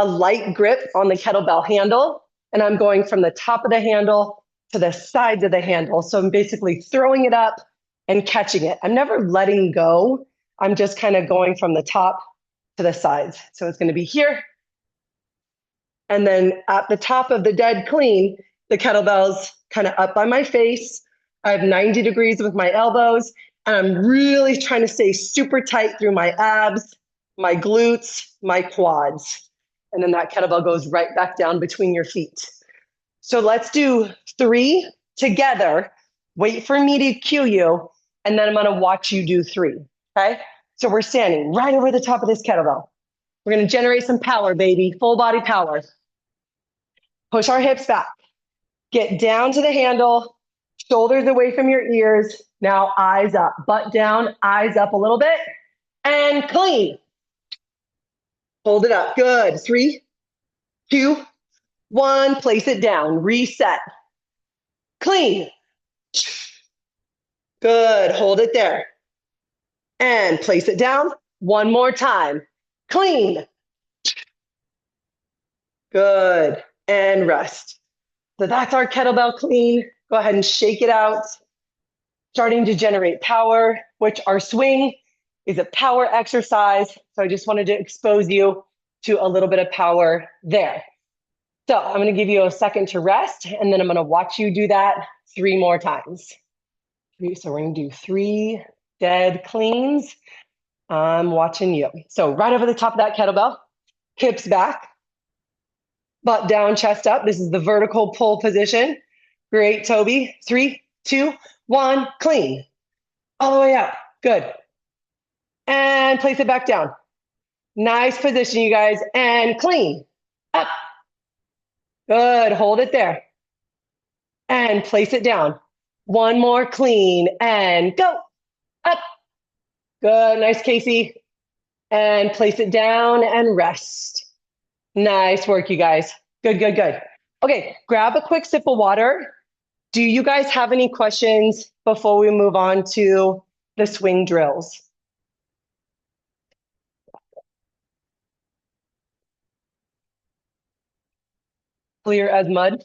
light grip on the kettlebell handle, and I'm going from the top of the handle to the sides of the handle. So I'm basically throwing it up and catching it. I'm never letting go. I'm just kind of going from the top to the sides. So it's going to be here. And then at the top of the dead clean, the kettlebell's kind of up by my face. I have 90 degrees with my elbows, and I'm really trying to stay super tight through my abs, my glutes, my quads. And then that kettlebell goes right back down between your feet. So let's do 3 together. Wait for me to cue you, and then I'm going to watch you do 3. Okay? So we're standing right over the top of this kettlebell. We're going to generate some power, baby. Full body power. Push our hips back. Get down to the handle. Shoulders away from your ears. Now eyes up. Butt down. Eyes up a little bit. And clean. Hold it up. Good. 3, 2, 1. Place it down. Reset. Clean. Good. Hold it there. And place it down. One more time. Clean. Good. And rest. So that's our kettlebell clean. Go ahead and shake it out. Starting to generate power, which our swing is a power exercise. So I just wanted to expose you to a little bit of power there. So I'm going to give you a second to rest, and then I'm going to watch you do that 3 more times. So we're going to do 3 dead cleans. I'm watching you. So right over the top of that kettlebell, hips back, butt down, chest up. This is the vertical pull position. Great, Toby. 3, 2, 1, clean. All the way up. Good. And place it back down. Nice position, you guys. And clean. Up. Good. Hold it there. And place it down. 1 more clean. And go. Up. Good. Nice, Casey. And place it down and rest. Nice work, you guys. Good, good, good. Okay, grab a quick sip of water. Do you guys have any questions before we move on to the swing drills? Clear as mud.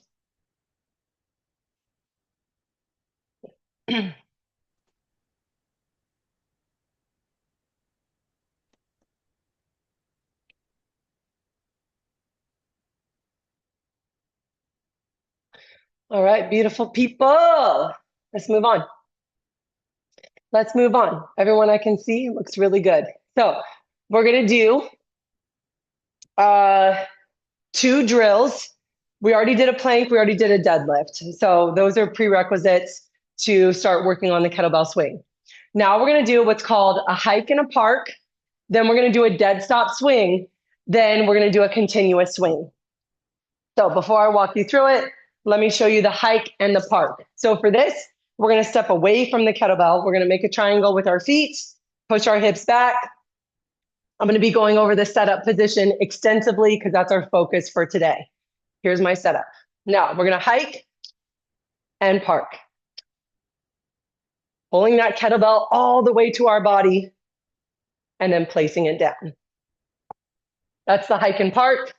All right, beautiful people. Let's move on. Let's move on. Everyone I can see looks really good. So we're going to do 2 drills. We already did a plank. We already did a deadlift. So those are prerequisites to start working on the kettlebell swing. Now we're going to do what's called a hike in a park. Then we're going to do a dead stop swing. Then we're going to do a continuous swing. So before I walk you through it, let me show you the hike and the park. So for this, we're going to step away from the kettlebell. We're going to make a triangle with our feet, push our hips back. I'm going to be going over the setup position extensively because that's our focus for today. Here's my setup. Now we're going to hike and park. Pulling that kettlebell all the way to our body and then placing it down. That's the hike and park.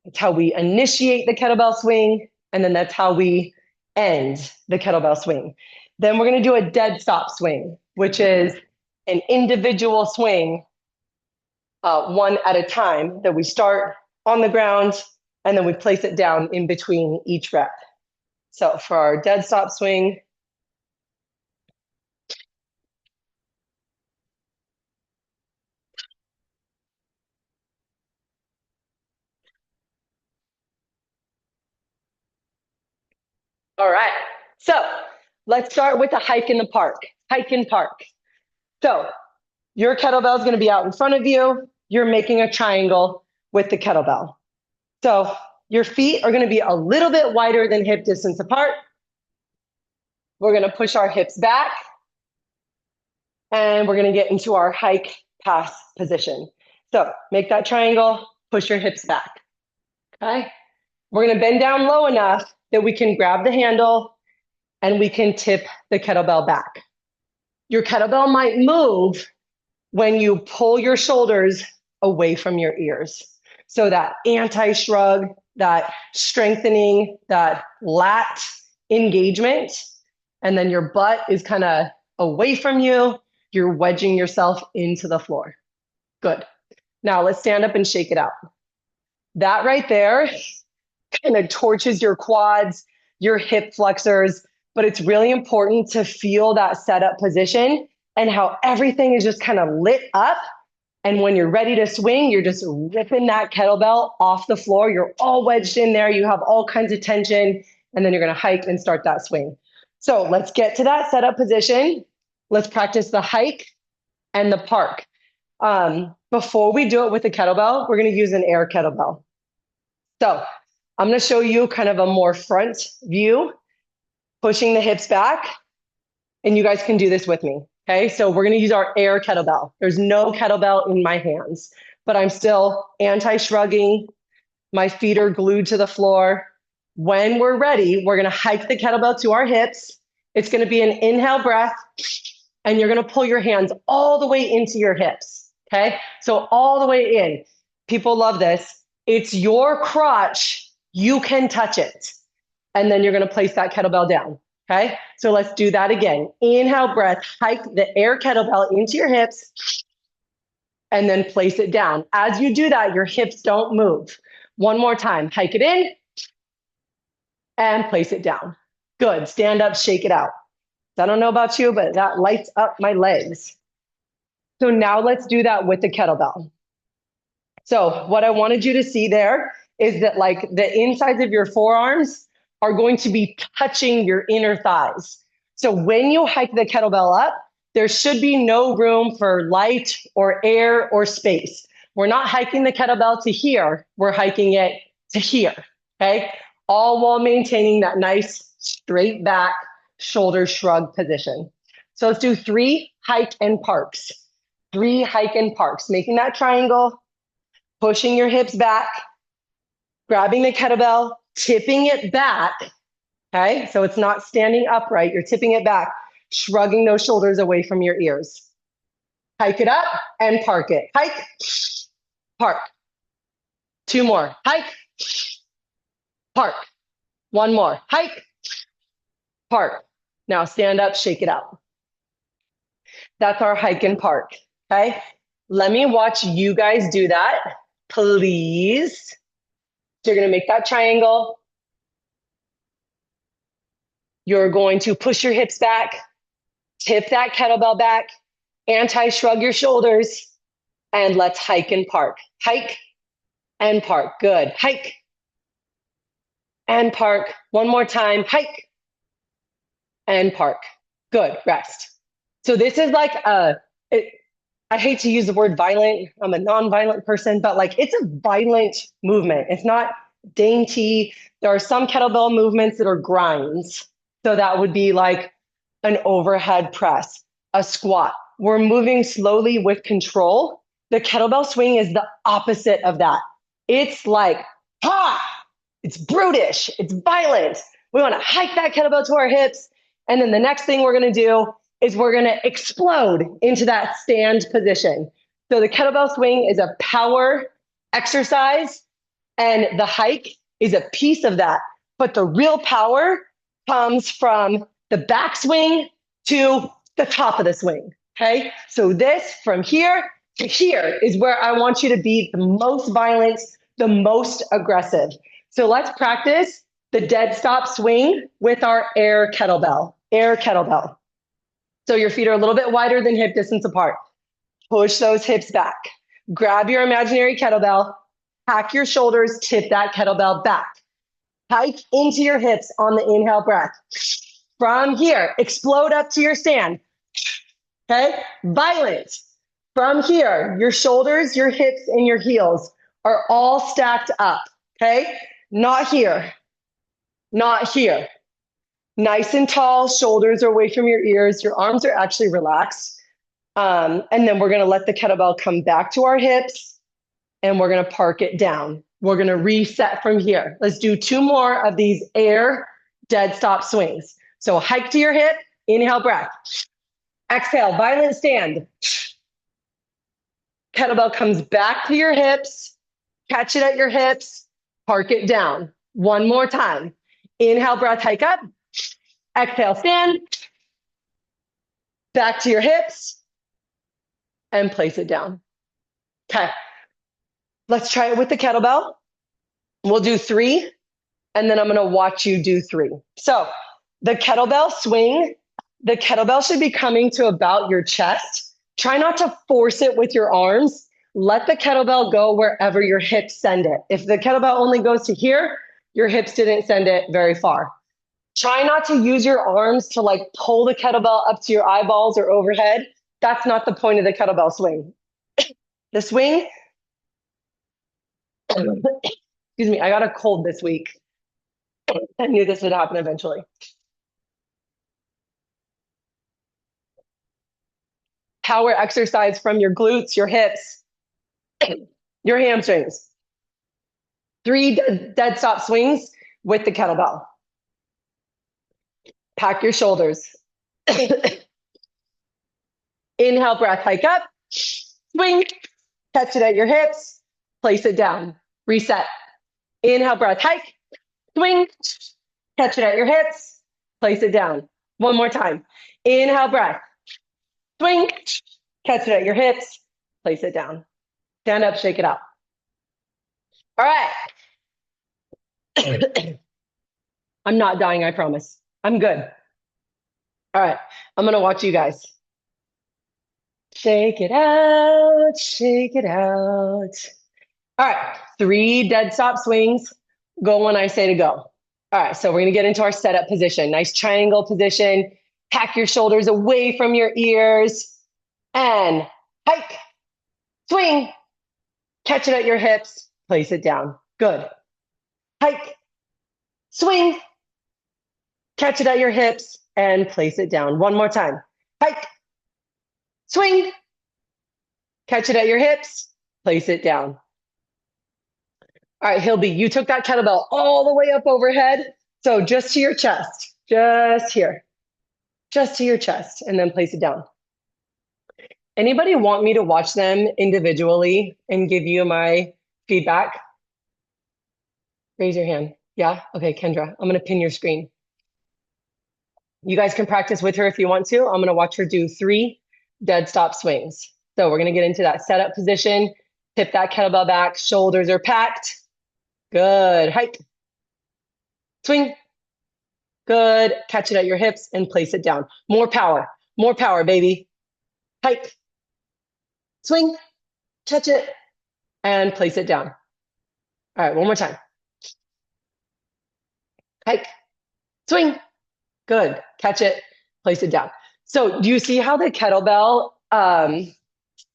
That's how we initiate the kettlebell swing, and then that's how we end the kettlebell swing. Then we're going to do a dead stop swing, which is an individual swing, 1 at a time, that we start on the ground and then we place it down in between each rep. So for our dead stop swing, all right. So let's start with a hike in the park. Hike and park. So your kettlebell is going to be out in front of you. You're making a triangle with the kettlebell. So your feet are going to be a little bit wider than hip distance apart. We're going to push our hips back. And we're going to get into our hike pass position. So make that triangle, push your hips back. Okay. We're going to bend down low enough that we can grab the handle and we can tip the kettlebell back. Your kettlebell might move when you pull your shoulders away from your ears. So that anti-shrug, that strengthening, that lat engagement, and then your butt is kind of away from you. You're wedging yourself into the floor. Good. Now let's stand up and shake it out. That right there kind of torches your quads, your hip flexors, but it's really important to feel that setup position and how everything is just kind of lit up. And when you're ready to swing, you're just ripping that kettlebell off the floor. You're all wedged in there. You have all kinds of tension, and then you're going to hike and start that swing. So let's get to that setup position. Let's practice the hike and the park. Before we do it with the kettlebell, we're going to use an air kettlebell. So I'm going to show you kind of a more front view, pushing the hips back, and you guys can do this with me. Okay, so we're going to use our air kettlebell. There's no kettlebell in my hands, but I'm still anti-shrugging. My feet are glued to the floor. When we're ready, we're going to hike the kettlebell to our hips. It's going to be an inhale breath, and you're going to pull your hands all the way into your hips. Okay, so all the way in. People love this. It's your crotch. You can touch it. And then you're going to place that kettlebell down. Okay, so let's do that again. Inhale, breath, hike the air kettlebell into your hips and then place it down. As you do that, your hips don't move. One more time, hike it in and place it down. Good, stand up, shake it out. I don't know about you, but that lights up my legs. So now let's do that with the kettlebell. So what I wanted you to see there is that like the insides of your forearms are going to be touching your inner thighs. So when you hike the kettlebell up, there should be no room for light or air or space. We're not hiking the kettlebell to here, we're hiking it to here, okay? All while maintaining that nice straight back, shoulder shrug position. So let's do 3 hike and parks. 3 hike and parks, making that triangle, pushing your hips back, grabbing the kettlebell, tipping it back. Okay, so it's not standing upright, you're tipping it back, shrugging those shoulders away from your ears. Hike it up and park it. Hike, park. 2 more. Hike, park. 1 more. Hike, park. Now stand up, shake it out. That's our hike and park. Okay, let me watch you guys do that, please. So you're going to make that triangle. You're going to push your hips back, tip that kettlebell back, anti-shrug your shoulders, and let's hike and park. Hike and park. Good. Hike and park. 1 more time. Hike and park. Good. Rest. So this is like I hate to use the word violent. I'm a non-violent person, but like it's a violent movement. It's not dainty. There are some kettlebell movements that are grinds. So that would be like an overhead press, a squat. We're moving slowly with control. The kettlebell swing is the opposite of that. It's like, ha! It's brutish. It's violent. We want to hike that kettlebell to our hips. And then the next thing we're going to do is we're going to explode into that stand position. So the kettlebell swing is a power exercise, and the hike is a piece of that. But the real power comes from the backswing to the top of the swing. Okay, so this from here to here is where I want you to be the most violent, the most aggressive. So let's practice the dead stop swing with our air kettlebell. Air kettlebell. So your feet are a little bit wider than hip distance apart. Push those hips back. Grab your imaginary kettlebell, pack your shoulders, tip that kettlebell back. Hike into your hips on the inhale breath. From here, explode up to your stand. Okay, violent. From here, your shoulders, your hips, and your heels are all stacked up. Okay, not here, not here. Nice and tall, shoulders are away from your ears. Your arms are actually relaxed. And then we're going to let the kettlebell come back to our hips and we're going to park it down. We're going to reset from here. Let's do 2 more of these air dead stop swings. So hike to your hip, inhale breath. Exhale, violent stand. Kettlebell comes back to your hips, catch it at your hips, park it down. 1 more time. Inhale, breath, hike up. Exhale, stand. Back to your hips and place it down. Okay, let's try it with the kettlebell. We'll do 3, and then I'm going to watch you do 3. So the kettlebell swing, the kettlebell should be coming to about your chest. Try not to force it with your arms. Let the kettlebell go wherever your hips send it. If the kettlebell only goes to here, your hips didn't send it very far. Try not to use your arms to like pull the kettlebell up to your eyeballs or overhead. That's not the point of the kettlebell swing. The swing, excuse me, I got a cold this week. I knew this would happen eventually. Power exercise from your glutes, your hips, your hamstrings. 3 dead stop swings with the kettlebell. Pack your shoulders. Inhale, breath, hike up, swing, catch it at your hips, place it down, reset. Inhale, breath, hike, swing, catch it at your hips, place it down. One more time. Inhale, breath. Swing, catch it at your hips, place it down. Stand up, shake it out. All right. I'm not dying, I promise. I'm good. All right. I'm going to watch you guys. Shake it out, shake it out. All right. 3 dead stop swings. Go when I say to go. All right. So we're going to get into our setup position. Nice triangle position. Pack your shoulders away from your ears. And hike, swing, catch it at your hips, place it down. Good. Hike, swing, catch it at your hips, and place it down. One more time. Hike, swing, catch it at your hips, place it down. All right, Hilby, you took that kettlebell all the way up overhead. So just to your chest, just here, just to your chest, and then place it down. Anybody want me to watch them individually and give you my feedback? Raise your hand. Yeah? Okay, Kendra, I'm going to pin your screen. You guys can practice with her if you want to. I'm going to watch her do 3 dead stop swings. So we're going to get into that setup position. Tip that kettlebell back. Shoulders are packed. Good. Hike. Swing. Good. Catch it at your hips and place it down. More power. More power, baby. Hike. Swing. Catch it and place it down. All right, one more time. Hike. Swing. Good. Catch it. Place it down. So do you see how the kettlebell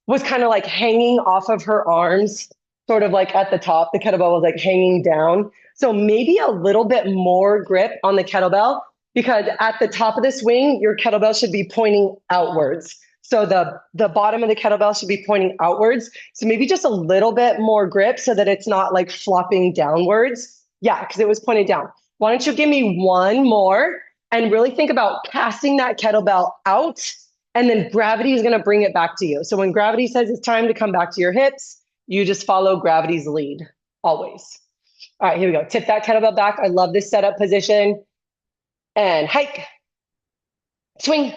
was kind of like hanging off of her arms, sort of like at the top? The kettlebell was like hanging down. So maybe a little bit more grip on the kettlebell, because at the top of the swing, your kettlebell should be pointing outwards. So the bottom of the kettlebell should be pointing outwards. So maybe just a little bit more grip so that it's not like flopping downwards. Yeah, because it was pointed down. Why don't you give me one more and really think about casting that kettlebell out, and then gravity is going to bring it back to you. So when gravity says it's time to come back to your hips, you just follow gravity's lead, always. All right, here we go. Tip that kettlebell back. I love this setup position. And hike. Swing.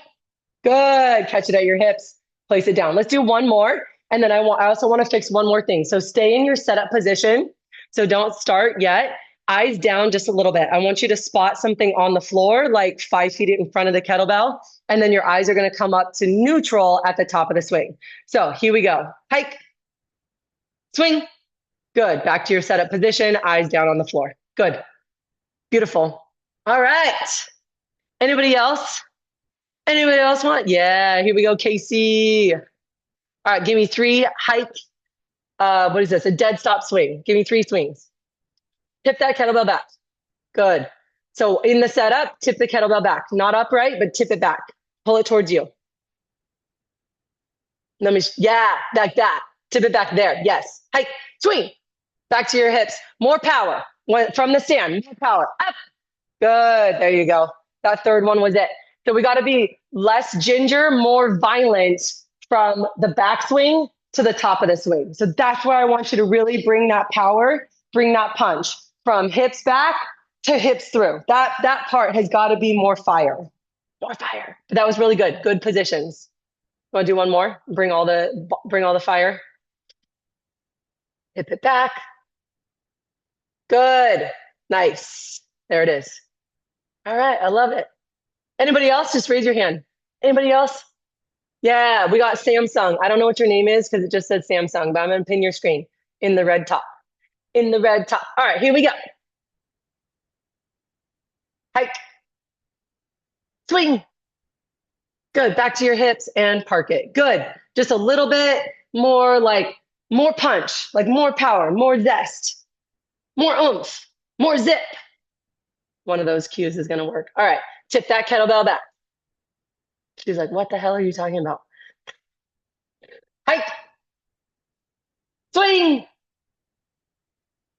Good. Catch it at your hips. Place it down. Let's do one more. And then I also want to fix one more thing. So stay in your setup position. So don't start yet. Eyes down just a little bit. I want you to spot something on the floor, like 5 feet in front of the kettlebell. And then your eyes are going to come up to neutral at the top of the swing. So here we go. Hike. Swing. Good. Back to your setup position. Eyes down on the floor. Good. Beautiful. All right. Anybody else? Anybody else want? Yeah, here we go, Casey. All right, give me 3 hike. What is this? A dead stop swing. Give me 3 swings. Tip that kettlebell back. Good. So in the setup, tip the kettlebell back. Not upright, but tip it back. Pull it towards you. Yeah, like that. Tip it back there. Yes. Hike, swing. Back to your hips. More power. From the stand. More power. Up. Good. There you go. That third one was it. So we got to be less ginger, more violent from the backswing to the top of the swing. So that's where I want you to really bring that power, bring that punch from hips back to hips through. That part has got to be more fire. More fire. But that was really good. Good positions. Want to do one more? Bring all the fire. Hip it back. Good. Nice. There it is. All right. I love it. Anybody else? Just raise your hand. Anybody else? Yeah, we got Samsung. I don't know what your name is because it just says Samsung, but I'm going to pin your screen in the red top. In the red top. All right, here we go. Hike. Swing. Good. Back to your hips and park it. Good. Just a little bit more, like more punch, like more power, more zest, more oomph, more zip. One of those cues is going to work. All right. Tip that kettlebell back. She's like, what the hell are you talking about? Hike. Swing.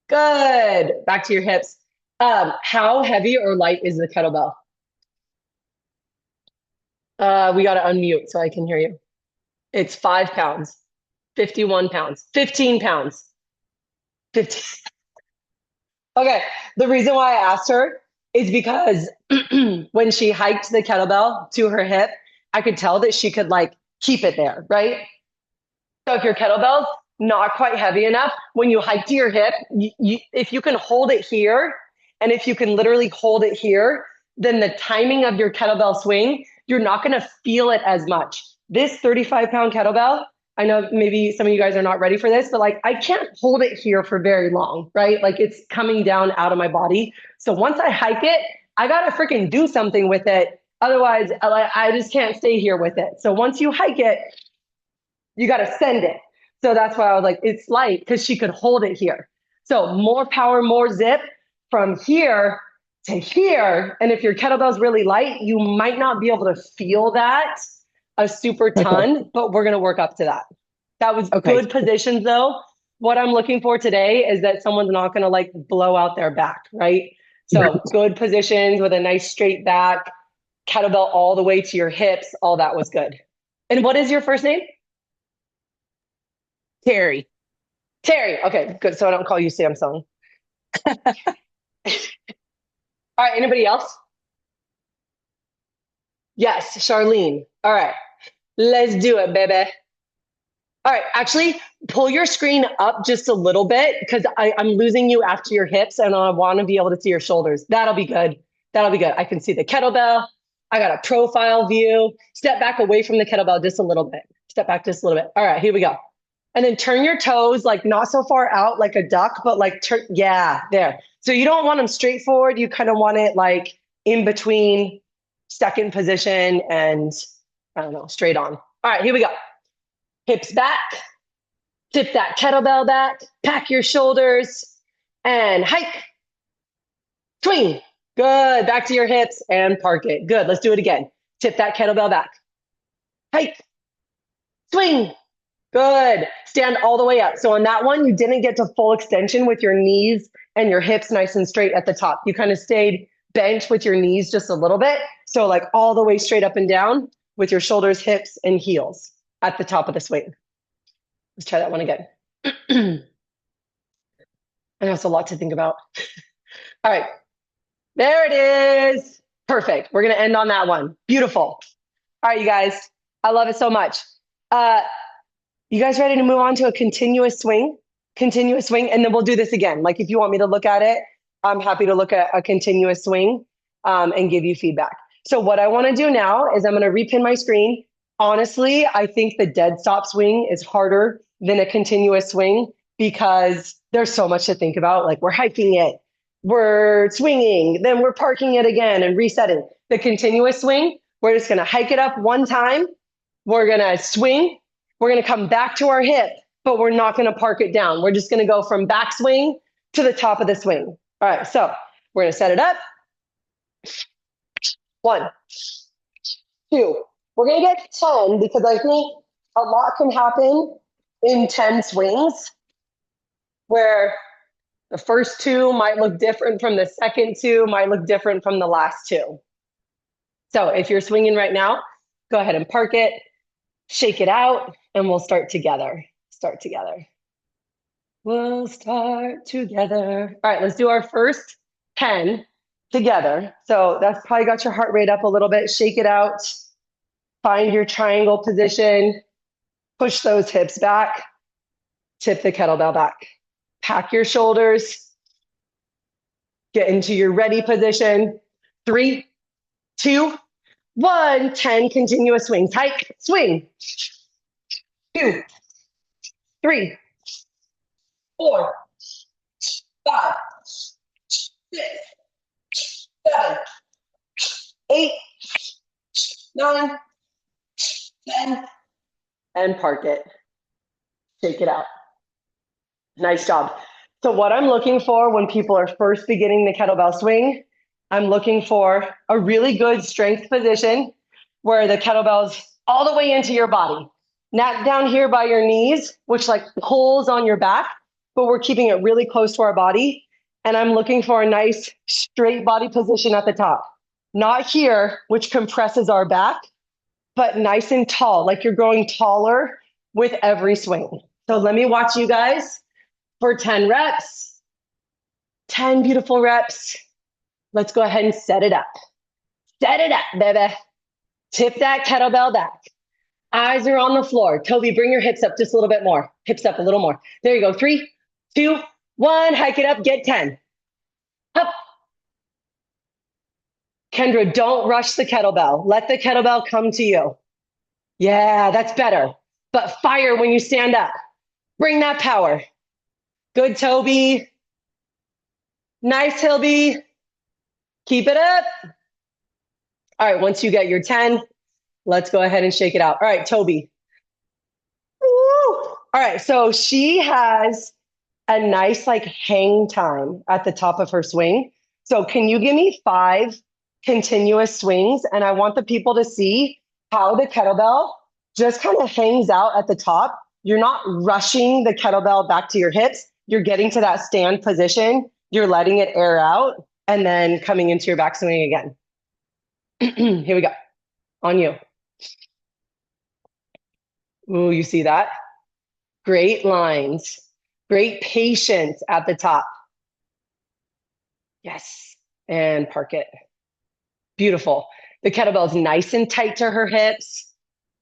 Good. Back to your hips. How heavy or light is the kettlebell? We got to unmute so I can hear you. It's 5 pounds, 51 pounds, 15 pounds, 15. Okay. The reason why I asked her is because when she hiked the kettlebell to her hip, I could tell that she could like keep it there, right? So if your kettlebell's not quite heavy enough, when you hike to your hip, if you can hold it here, and if you can literally hold it here, then the timing of your kettlebell swing, you're not going to feel it as much. This 35-pound kettlebell, I know maybe some of you guys are not ready for this, but like I can't hold it here for very long, right? Like it's coming down out of my body. So once I hike it, I got to freaking do something with it. Otherwise, I just can't stay here with it. So once you hike it, you got to send it. So that's why I was like, it's light because she could hold it here. So more power, more zip from here to here. And if your kettlebell's really light, you might not be able to feel that a super Okay. ton, but we're going to work up to that. That was Okay. good positions though. What I'm looking for today is that someone's not going to like blow out their back, right? So good positions with a nice straight back, kettlebell all the way to your hips. All that was good. And what is your first name? Terry. Terry. Okay, good. So I don't call you Samsung. All right. Anybody else? Yes, Charlene. All right. Let's do it, baby. All right. Actually, pull your screen up just a little bit because I'm losing you after your hips and I want to be able to see your shoulders. That'll be good. That'll be good. I can see the kettlebell. I got a profile view. Step back away from the kettlebell just a little bit. Step back just a little bit. All right. Here we go. And then turn your toes like not so far out like a duck, but like turn, yeah, there. So you don't want them straight forward. You kind of want it like in between second position and I don't know, straight on. All right, here we go. Hips back, tip that kettlebell back, pack your shoulders and hike, swing. Good. Back to your hips and park it. Good. Let's do it again. Tip that kettlebell back, hike, swing. Good. Stand all the way up. So on that one, you didn't get to full extension with your knees and your hips nice and straight at the top. You kind of stayed bent with your knees just a little bit. So like all the way straight up and down with your shoulders, hips, and heels at the top of the swing. Let's try that one again. I know it's a lot to think about. All right. There it is. Perfect. We're going to end on that one. Beautiful. All right, you guys. I love it so much. You guys ready to move on to a continuous swing? Continuous swing, and then we'll do this again. Like if you want me to look at it, I'm happy to look at a continuous swing and give you feedback. So what I want to do now is I'm going to repin my screen. Honestly, I think the dead stop swing is harder than a continuous swing because there's so much to think about. Like we're hiking it, we're swinging, then we're parking it again and resetting. The continuous swing, we're just going to hike it up one time. We're going to swing. We're going to come back to our hip, but we're not going to park it down. We're just going to go from back swing to the top of the swing. All right, so we're going to set it up. 1, 2. We're going to get 10 because I think a lot can happen in 10 swings where the first 2 might look different from the second 2, might look different from the last 2. So if you're swinging right now, go ahead and park it, shake it out, and we'll start together. Start together. We'll start together. All right, let's do our first 10 together. So that's probably got your heart rate up a little bit. Shake it out. Find your triangle position. Push those hips back. Tip the kettlebell back. Pack your shoulders. Get into your ready position. 3, 2, 1. 10 continuous swings. Hike, swing. 2, 3, 4, 5, 6, 7, 8, 9, 10, and park it. Shake it out. Nice job. So what I'm looking for when people are first beginning the kettlebell swing, I'm looking for a really good strength position where the kettlebell's all the way into your body. Not down here by your knees, which like pulls on your back, but we're keeping it really close to our body. And I'm looking for a nice straight body position at the top. Not here, which compresses our back, but nice and tall, like you're growing taller with every swing. So let me watch you guys for 10 reps, 10 beautiful reps. Let's go ahead and set it up. Set it up, baby. Tip that kettlebell back. Eyes are on the floor. Toby, bring your hips up just a little bit more. Hips up a little more. There you go. 3, 2, 1. Hike it up. Get 10. Up. Kendra, don't rush the kettlebell. Let the kettlebell come to you. Yeah, that's better. But fire when you stand up. Bring that power. Good, Toby. Nice, Hilby. Keep it up. All right, once you get your 10, let's go ahead and shake it out. All right, Toby. Woo. All right, so she has a nice like hang time at the top of her swing. So can you give me 5 continuous swings? And I want the people to see how the kettlebell just kind of hangs out at the top. You're not rushing the kettlebell back to your hips. You're getting to that stand position. You're letting it air out and then coming into your back swing again. Here we go. On you. Ooh, you see that? Great lines. Great patience at the top. Yes. And park it. Beautiful. The kettlebell is nice and tight to her hips.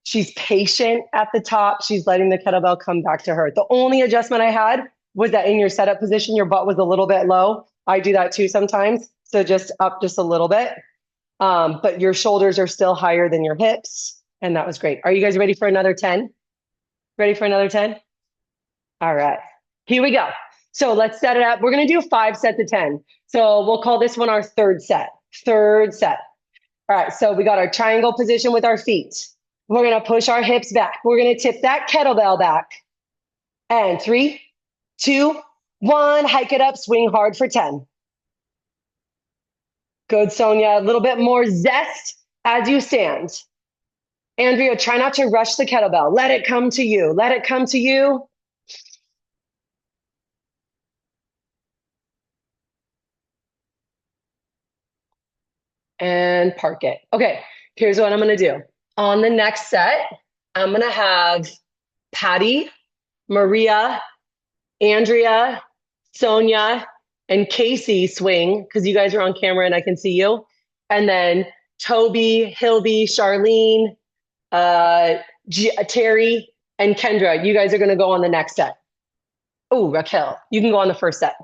She's patient at the top. She's letting the kettlebell come back to her. The only adjustment I had was that in your setup position, your butt was a little bit low. I do that too sometimes. So just up just a little bit. But your shoulders are still higher than your hips. And that was great. Are you guys ready for another 10? Ready for another 10? All right. Here we go. So let's set it up. We're going to do 5 sets of 10. So we'll call this one our third set. Third set. All right. So we got our triangle position with our feet. We're going to push our hips back. We're going to tip that kettlebell back. And 3, 2, 1. Hike it up. Swing hard for 10. Good, Sonia. A little bit more zest as you stand. Andrea, try not to rush the kettlebell. Let it come to you. Let it come to you. And park it. Okay, here's what I'm going to do. On the next set, I'm going to have Patty, Maria, Andrea, Sonia, and Casey swing because you guys are on camera and I can see you. And then Toby, Hilby, Charlene, Terry, and Kendra, you guys are going to go on the next set. Oh, Raquel, you can go on the first set.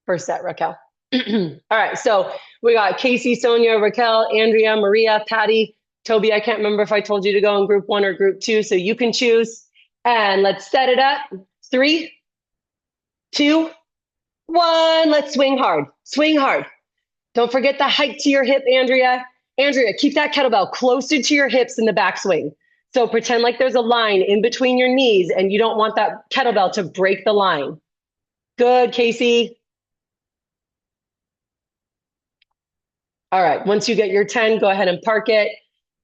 First set, Raquel. All right, so we got Casey, Sonia, Raquel, Andrea, Maria, Patty, Toby. I can't remember if I told you to go in group 1 or group 2, so you can choose. And let's set it up. 3, 2, 1. Let's swing hard. Swing hard. Don't forget the hike to your hip, Andrea. Andrea, keep that kettlebell closer to your hips in the backswing. So pretend like there's a line in between your knees and you don't want that kettlebell to break the line. Good, Casey. All right, once you get your 10, go ahead and park it.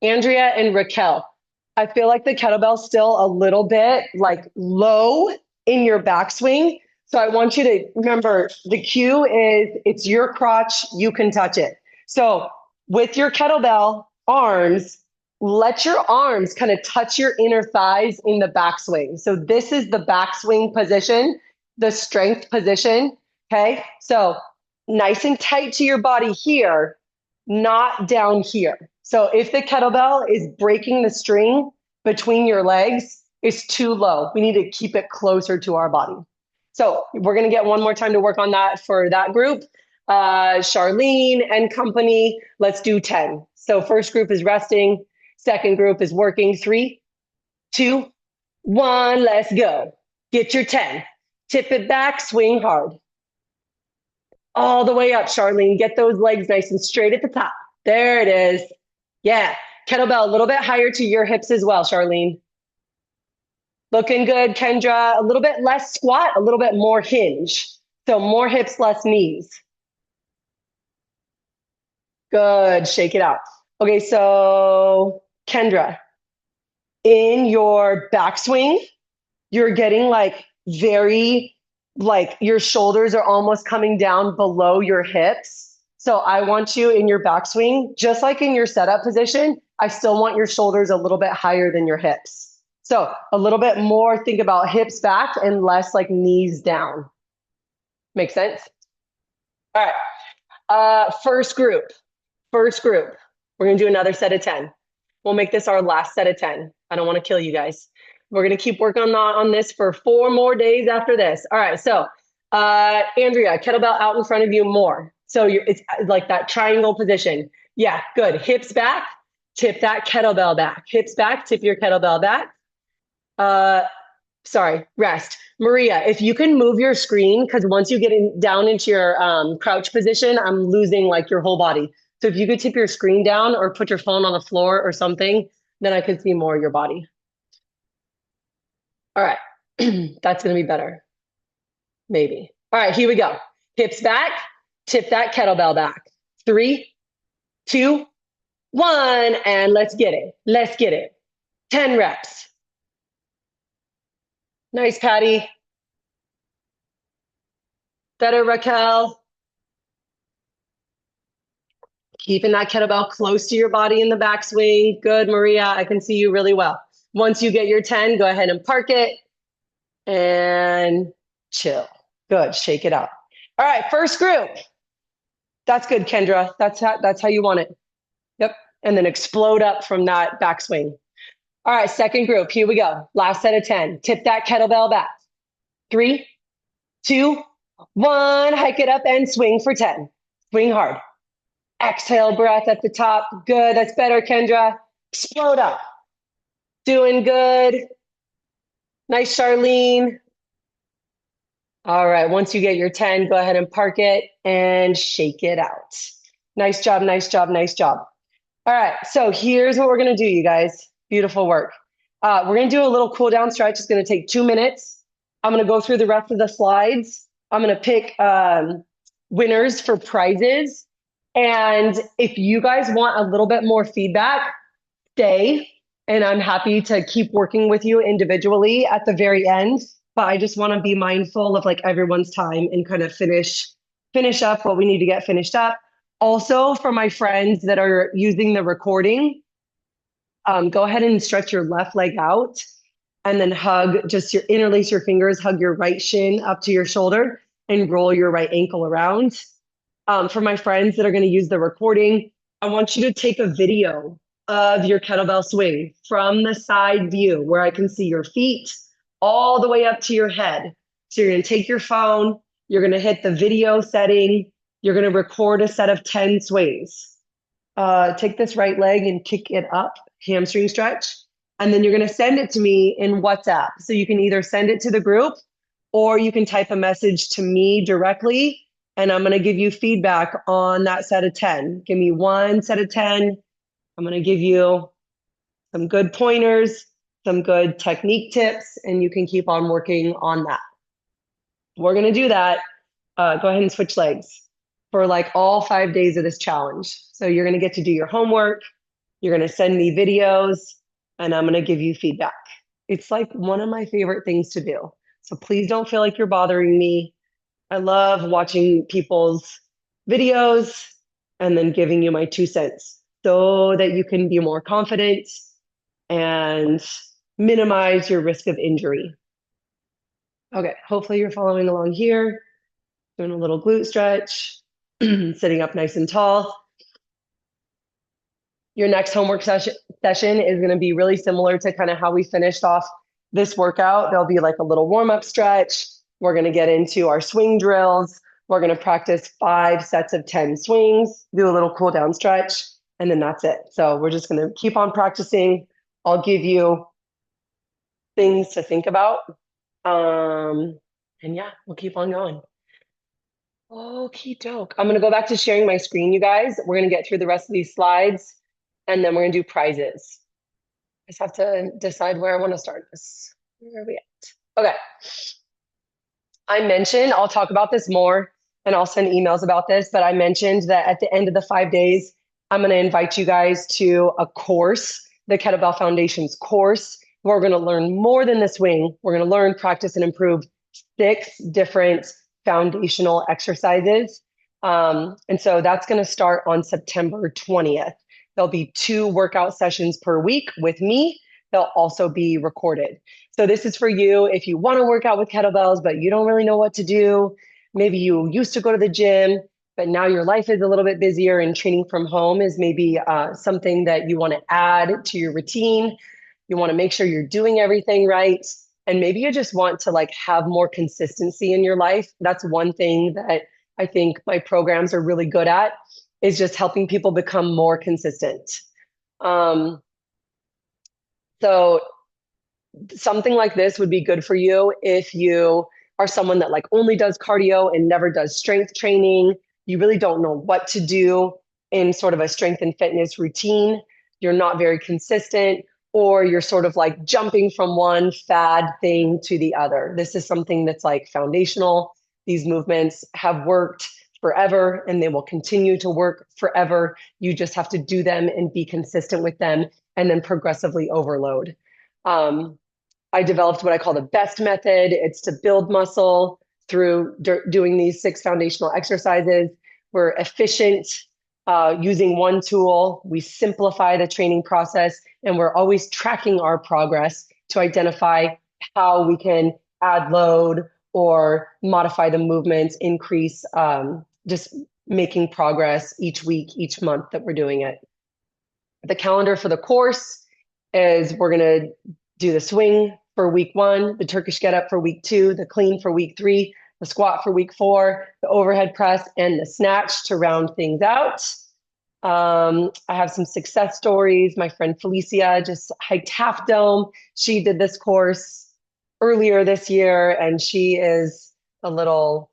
Andrea and Raquel, I feel like the kettlebell's still a little bit like low in your backswing. So I want you to remember the cue is it's your crotch, you can touch it. So with your kettlebell arms, let your arms kind of touch your inner thighs in the backswing. So this is the backswing position, the strength position. Okay, so nice and tight to your body here, not down here. So if the kettlebell is breaking the string between your legs, it's too low. We need to keep it closer to our body. So we're going to get one more time to work on that for that group. Charlene and company, let's do 10. So first group is resting. Second group is working. 3, 2, 1, let's go. Get your 10. Tip it back, swing hard. All the way up, Charlene. Get those legs nice and straight at the top. There it is. Yeah. Kettlebell a little bit higher to your hips as well, Charlene. Looking good, Kendra. A little bit less squat, a little bit more hinge. So more hips, less knees. Good. Shake it out. Okay, so Kendra, in your backswing, you're getting like very, like your shoulders are almost coming down below your hips. So I want you in your backswing, just like in your setup position, I still want your shoulders a little bit higher than your hips. So a little bit more, think about hips back and less like knees down. Make sense? All right. First group. First group. We're gonna do another set of 10. We'll make this our last set of 10. I don't want to kill you guys. We're gonna keep working on this for 4 more days after this. All right, so Andrea, kettlebell out in front of you more. So it's like that triangle position. Yeah, good. Hips back, tip that kettlebell back. Hips back, tip your kettlebell back. Uh, sorry, rest. Maria, if you can move your screen, because once you get down into your crouch position, I'm losing like your whole body. So if you could tip your screen down or put your phone on the floor or something, then I could see more of your body. All right, that's going to be better. Maybe. All right, here we go. Hips back, tip that kettlebell back. 3, 2, 1, and let's get it. Let's get it. 10 reps. Nice, Patty. Better, Raquel. Keeping that kettlebell close to your body in the backswing. Good, Maria. I can see you really well. Once you get your 10, go ahead and park it and chill. Good. Shake it out. All right, first group. That's good, Kendra. That's how you want it. Yep. And then explode up from that backswing. All right, second group. Here we go. Last set of 10. Tip that kettlebell back. 3, 2, 1. Hike it up and swing for 10. Swing hard. Exhale, breath at the top. Good. That's better, Kendra. Explode up. Doing good. Nice, Charlene. All right. Once you get your 10, go ahead and park it and shake it out. Nice job. Nice job. Nice job. All right. So here's what we're going to do, you guys. Beautiful work. We're going to do a little cool down stretch. It's going to take 2 minutes. I'm going to go through the rest of the slides. I'm going to pick winners for prizes. And if you guys want a little bit more feedback, stay. And I'm happy to keep working with you individually at the very end. But I just want to be mindful of like everyone's time and kind of finish up what we need to get finished up. Also, for my friends that are using the recording, go ahead and stretch your left leg out and then interlace your fingers, hug your right shin up to your shoulder and roll your right ankle around. For my friends that are going to use the recording, I want you to take a video of your kettlebell swing from the side view where I can see your feet all the way up to your head. So you're going to take your phone, you're going to hit the video setting, you're going to record a set of 10 swings. Take this right leg and kick it up, hamstring stretch, and then you're going to send it to me in WhatsApp. So you can either send it to the group or you can type a message to me directly, and I'm going to give you feedback on that set of 10. Give me one set of 10. I'm going to give you some good pointers, some good technique tips, and you can keep on working on that. We're going to do that. Go ahead and switch legs for like all 5 days of this challenge. So you're going to get to do your homework. You're going to send me videos, and I'm going to give you feedback. It's like one of my favorite things to do. So please don't feel like you're bothering me. I love watching people's videos and then giving you my 2 cents so that you can be more confident and minimize your risk of injury. Okay, hopefully you're following along here. Doing a little glute stretch, sitting up nice and tall. Your next homework session is going to be really similar to kind of how we finished off this workout. There'll be like a little warm-up stretch. We're going to get into our swing drills. We're going to practice 5 sets of 10 swings, do a little cool down stretch, and then that's it. So we're just going to keep on practicing. I'll give you things to think about. And yeah, we'll keep on going. Okie doke. I'm going to go back to sharing my screen, you guys. We're going to get through the rest of these slides, and then we're going to do prizes. I just have to decide where I want to start this. Where are we at? Okay. I mentioned, I'll talk about this more, and I'll send emails about this, but I mentioned that at the end of the 5 days, I'm going to invite you guys to a course, the Kettlebell Foundations course, where we're going to learn more than the swing. We're going to learn, practice, and improve 6 different foundational exercises. And so that's going to start on September 20th. There'll be 2 workout sessions per week with me. They'll also be recorded. So this is for you if you want to work out with kettlebells, but you don't really know what to do. Maybe you used to go to the gym but now your life is a little bit busier and training from home is maybe something that you want to add to your routine. You want to make sure you're doing everything right. And maybe you just want to like have more consistency in your life. That's one thing that I think my programs are really good at is just helping people become more consistent. Um, so something like this would be good for you if you are someone that like only does cardio and never does strength training. You really don't know what to do in sort of a strength and fitness routine. You're not very consistent, or you're sort of like jumping from one fad thing to the other. This is something that's like foundational. These movements have worked forever and they will continue to work forever. You just have to do them and be consistent with them and then progressively overload. Um, I developed what I call the BEST method. It's to build muscle through doing these 6 foundational exercises. We're efficient using one tool. We simplify the training process, and we're always tracking our progress to identify how we can add load or modify the movements, increase just making progress each week, each month that we're doing it. The calendar for the course is we're going to do the swing for week 1, the Turkish get up for week 2, the clean for week 3, the squat for week 4, the overhead press, and the snatch to round things out. I have some success stories. My friend Felicia just hiked Half Dome. She did this course earlier this year, and she is a little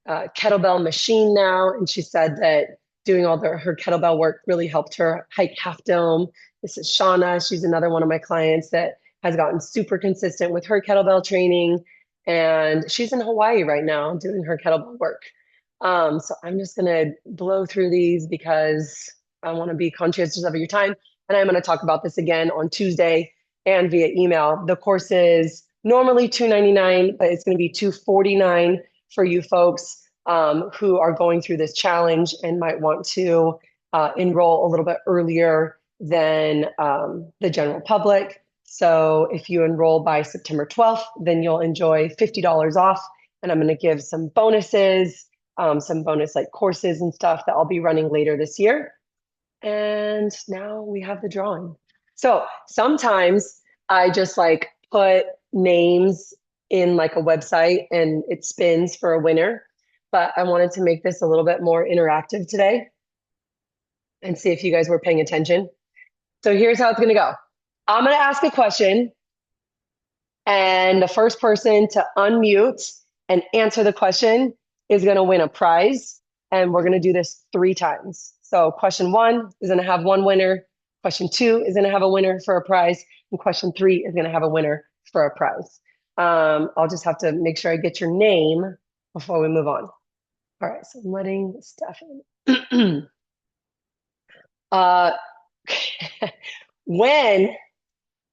kettlebell machine now. And she said that doing all her kettlebell work really helped her hike Half Dome. This is Shauna. She's another one of my clients that has gotten super consistent with her kettlebell training. And she's in Hawaii right now doing her kettlebell work. So I'm just going to blow through these because I want to be conscientious of your time. And I'm going to talk about this again on Tuesday and via email. The course is normally $299, but it's going to be $249 for you folks who are going through this challenge and might want to enroll a little bit earlier than the general public. So if you enroll by September 12th, then you'll enjoy $50 off. And I'm going to give some bonuses, some bonus like courses and stuff that I'll be running later this year. And now we have the drawing. So sometimes I just like put names in like a website and it spins for a winner. But I wanted to make this a little bit more interactive today and see if you guys were paying attention. So here's how it's going to go. I'm going to ask a question, and the first person to unmute and answer the question is going to win a prize. And we're going to do this 3 times. So question 1 is going to have one winner. Question 2 is going to have a winner for a prize. And question 3 is going to have a winner for a prize. I'll just have to make sure I get your name before we move on. All right, so I'm letting Stefan. When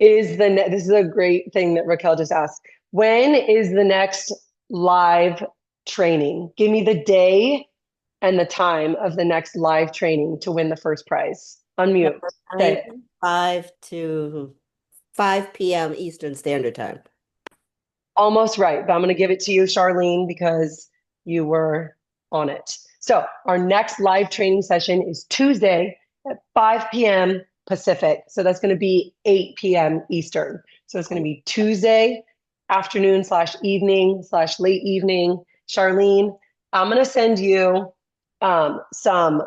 is this is a great thing that Raquel just asked. When is the next live training? Give me the day and the time of the next live training to win the first prize. Unmute. Say it. 5 to 5 p.m. Eastern Standard Time. Almost right, but I'm going to give it to you, Charlene, because you were on it. So our next live training session is Tuesday at 5 p.m. Pacific. So that's going to be 8 p.m. Eastern. So it's going to be Tuesday afternoon / evening / late evening. Charlene, I'm going to send you some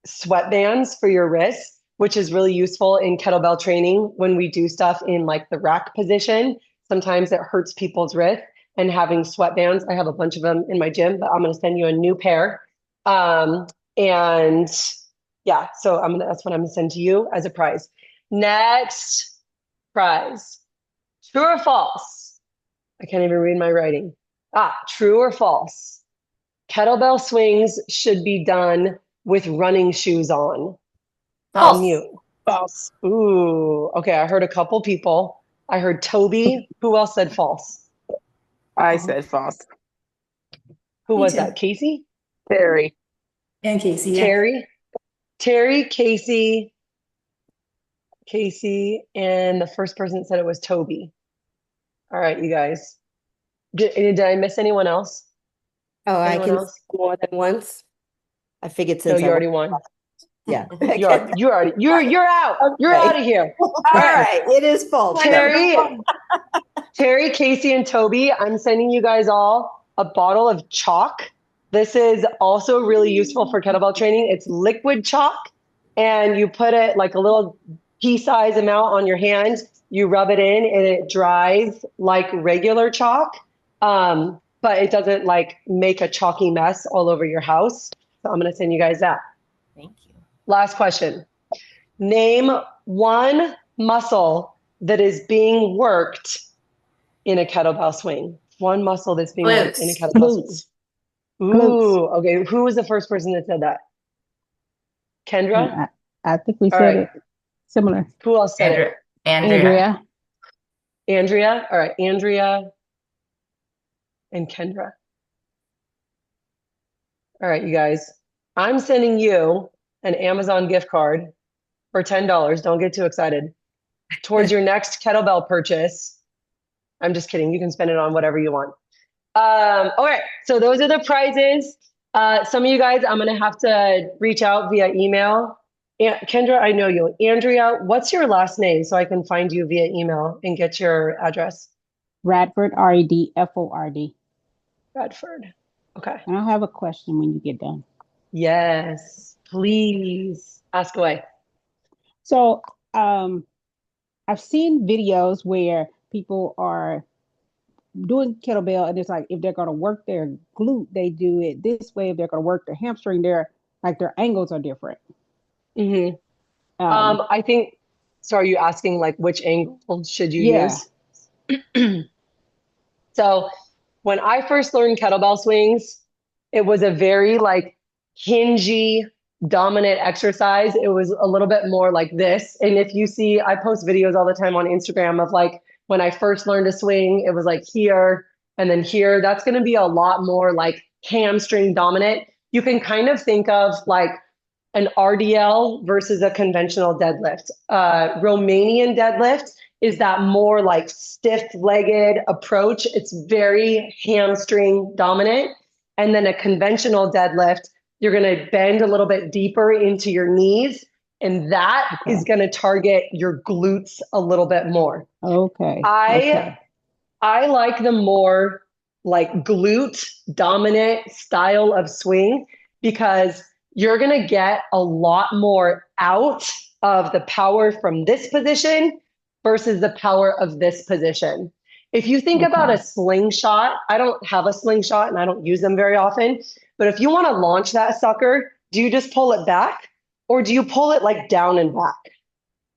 sweatbands for your wrists, which is really useful in kettlebell training when we do stuff in like the rack position. Sometimes it hurts people's wrists, and having sweatbands, I have a bunch of them in my gym, but I'm going to send you a new pair. And yeah, so that's what I'm going to send to you as a prize. Next prize. True or false? I can't even read my writing. True or false? Kettlebell swings should be done with running shoes on. False. Unmute. False. Ooh, okay. I heard a couple people. I heard Toby. Who else said false? I said false. Who Me was too. that? Casey? Terry. And Casey, yeah. Terry, Casey, and the first person that said it was Toby. All right, you guys. Did I miss anyone else? Oh, I Anyone can else? say more than once. I figured No, since you already won. yeah. You're out. You're out. You're Okay. out of here. All All right. right, it is full. Terry, Casey, and Toby, I'm sending you guys all a bottle of chalk. This is also really useful for kettlebell training. It's liquid chalk, and you put it like a little pea-size amount on your hand. You rub it in, and it dries like regular chalk, but it doesn't like make a chalky mess all over your house. So I'm going to send you guys that. Thank you. Last question. Name one muscle that is being worked in a kettlebell swing. One muscle that's being worked in a Glutes. kettlebell swing. Ooh, okay. Who was the first person that said that? Kendra? I think we All said right. it similar. Who else said it? Andrea. Andrea? All right. Andrea and Kendra. All right, you guys. I'm sending you an Amazon gift card for $10. Don't get too excited. Towards your next kettlebell purchase. I'm just kidding. You can spend it on whatever you want. All right. So those are the prizes. Some of you guys, I'm going to have to reach out via email. Kendra, I know you. Andrea, what's your last name so I can find you via email and get your address? Radford, Redford. Radford. Okay. And I'll have a question when you get done. Yes, please ask away. So, I've seen videos where people are doing kettlebell, and it's like if they're going to work their glute, they do it this way. If they're going to work their hamstring, their angles are different. Mm-hmm. Um, I think, so are you asking like which angle should you yeah. use? So when I first learned kettlebell swings, it was a very like hingy, dominant exercise. It was a little bit more like this. And if you see, I post videos all the time on Instagram of like when I first learned to swing, it was like here and then here. That's going to be a lot more like hamstring dominant. You can kind of think of like an RDL versus a conventional deadlift. Romanian deadlift is that more like stiff-legged approach. It's very hamstring dominant. And then a conventional deadlift, you're going to bend a little bit deeper into your knees, and that is going to target your glutes a little bit more. Okay. I like the more like glute dominant style of swing because you're going to get a lot more out of the power from this position versus the power of this position. If you think about a slingshot, I don't have a slingshot and I don't use them very often, but if you want to launch that sucker, do you just pull it back or do you pull it like down and back?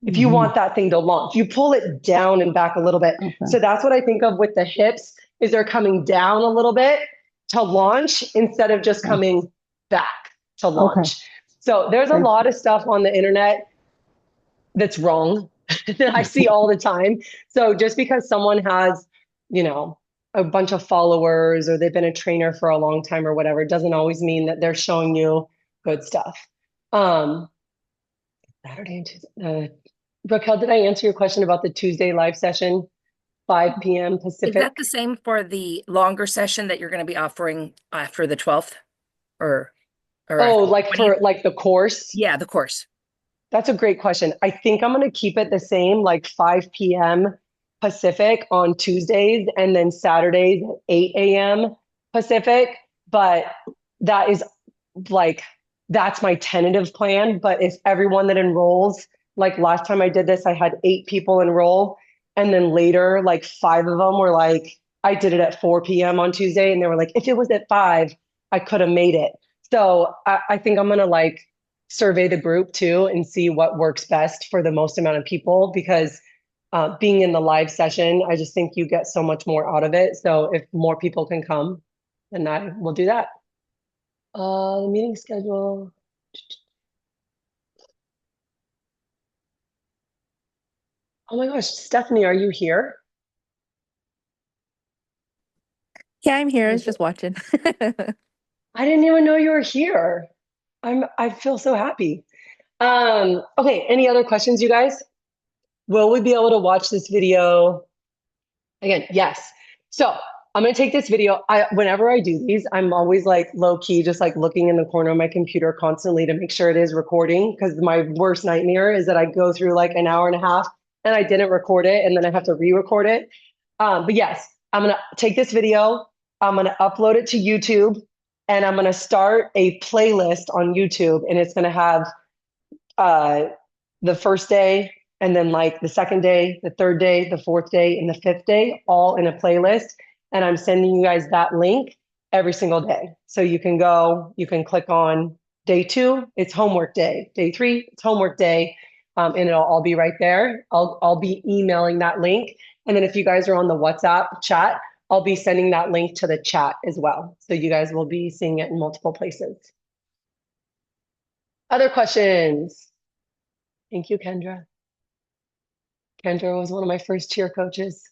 If you want that thing to launch, you pull it down and back a little bit. Okay. So that's what I think of with the hips is they're coming down a little bit to launch instead of just coming back to launch. So there's a lot of stuff on the internet that's wrong that I see all the time. So just because someone has, you know, a bunch of followers or they've been a trainer for a long time or whatever, doesn't always mean that they're showing you good stuff. Saturday and Tuesday. Raquel, did I answer your question about the Tuesday live session, 5 p.m. Pacific? Is that the same for the longer session that you're going to be offering after the 12th? Or Oh, like for like the course? Yeah, the course. That's a great question. I think I'm going to keep it the same, like 5 p.m. Pacific on Tuesdays and then Saturdays at 8 a.m. Pacific. But that is like, that's my tentative plan. But if everyone that enrolls, like last time I did this, I had 8 people enroll. And then later, like 5 of them were like, I did it at 4 p.m. on Tuesday. And they were like, if it was at 5, I could have made it. So I think I'm going to like survey the group too and see what works best for the most amount of people because being in the live session, I just think you get so much more out of it. So if more people can come, then I will do that. The meeting schedule. Oh my gosh, Stephanie, are you here? Yeah, I'm here. I was just watching. I didn't even know you were here. I feel so happy. Okay, any other questions, you guys? Will we be able to watch this video again? Yes. So I'm gonna take this video. Whenever I do these, I'm always like low key, just like looking in the corner of my computer constantly to make sure it is recording. Because my worst nightmare is that I go through like an hour and a half and I didn't record it, and then I have to re-record it. But yes, I'm gonna take this video. I'm gonna upload it to YouTube, and I'm gonna start a playlist on YouTube, and it's gonna have uh, the first day, and then like the second day, the third day, the fourth day, and the fifth day, all in a playlist. And I'm sending you guys that link every single day. So you can go, you can click on day 2, it's homework day. Day 3, it's homework day. And it'll all be right there. I'll be emailing that link. And then if you guys are on the WhatsApp chat, I'll be sending that link to the chat as well. So you guys will be seeing it in multiple places. Other questions? Thank you, Kendra. Kendra was one of my first cheer coaches.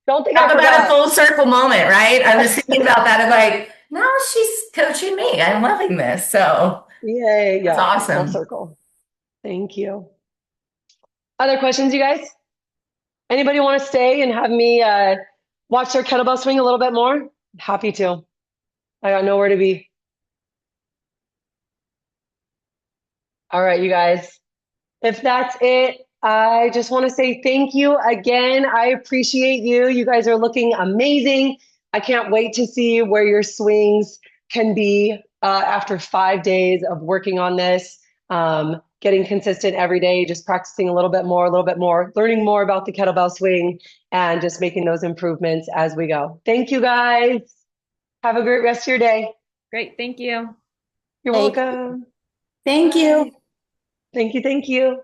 Don't think I Talk about a forgot. full circle moment, right? I was thinking about that. I'm like, now she's coaching me. I'm loving this. So Yay, that's yeah, awesome. full circle. Thank you. Other questions, you guys? Anybody want to stay and have me watch their kettlebell swing a little bit more? Happy to. I got nowhere to be. All right, you guys. If that's it, I just want to say thank you again. I appreciate you. You guys are looking amazing. I can't wait to see where your swings can be after 5 days of working on this, getting consistent every day, just practicing a little bit more, learning more about the kettlebell swing, and just making those improvements as we go. Thank you, guys. Have a great rest of your day. Great. Thank you. You're Thank you. welcome. Thank you. Thank you. Thank you.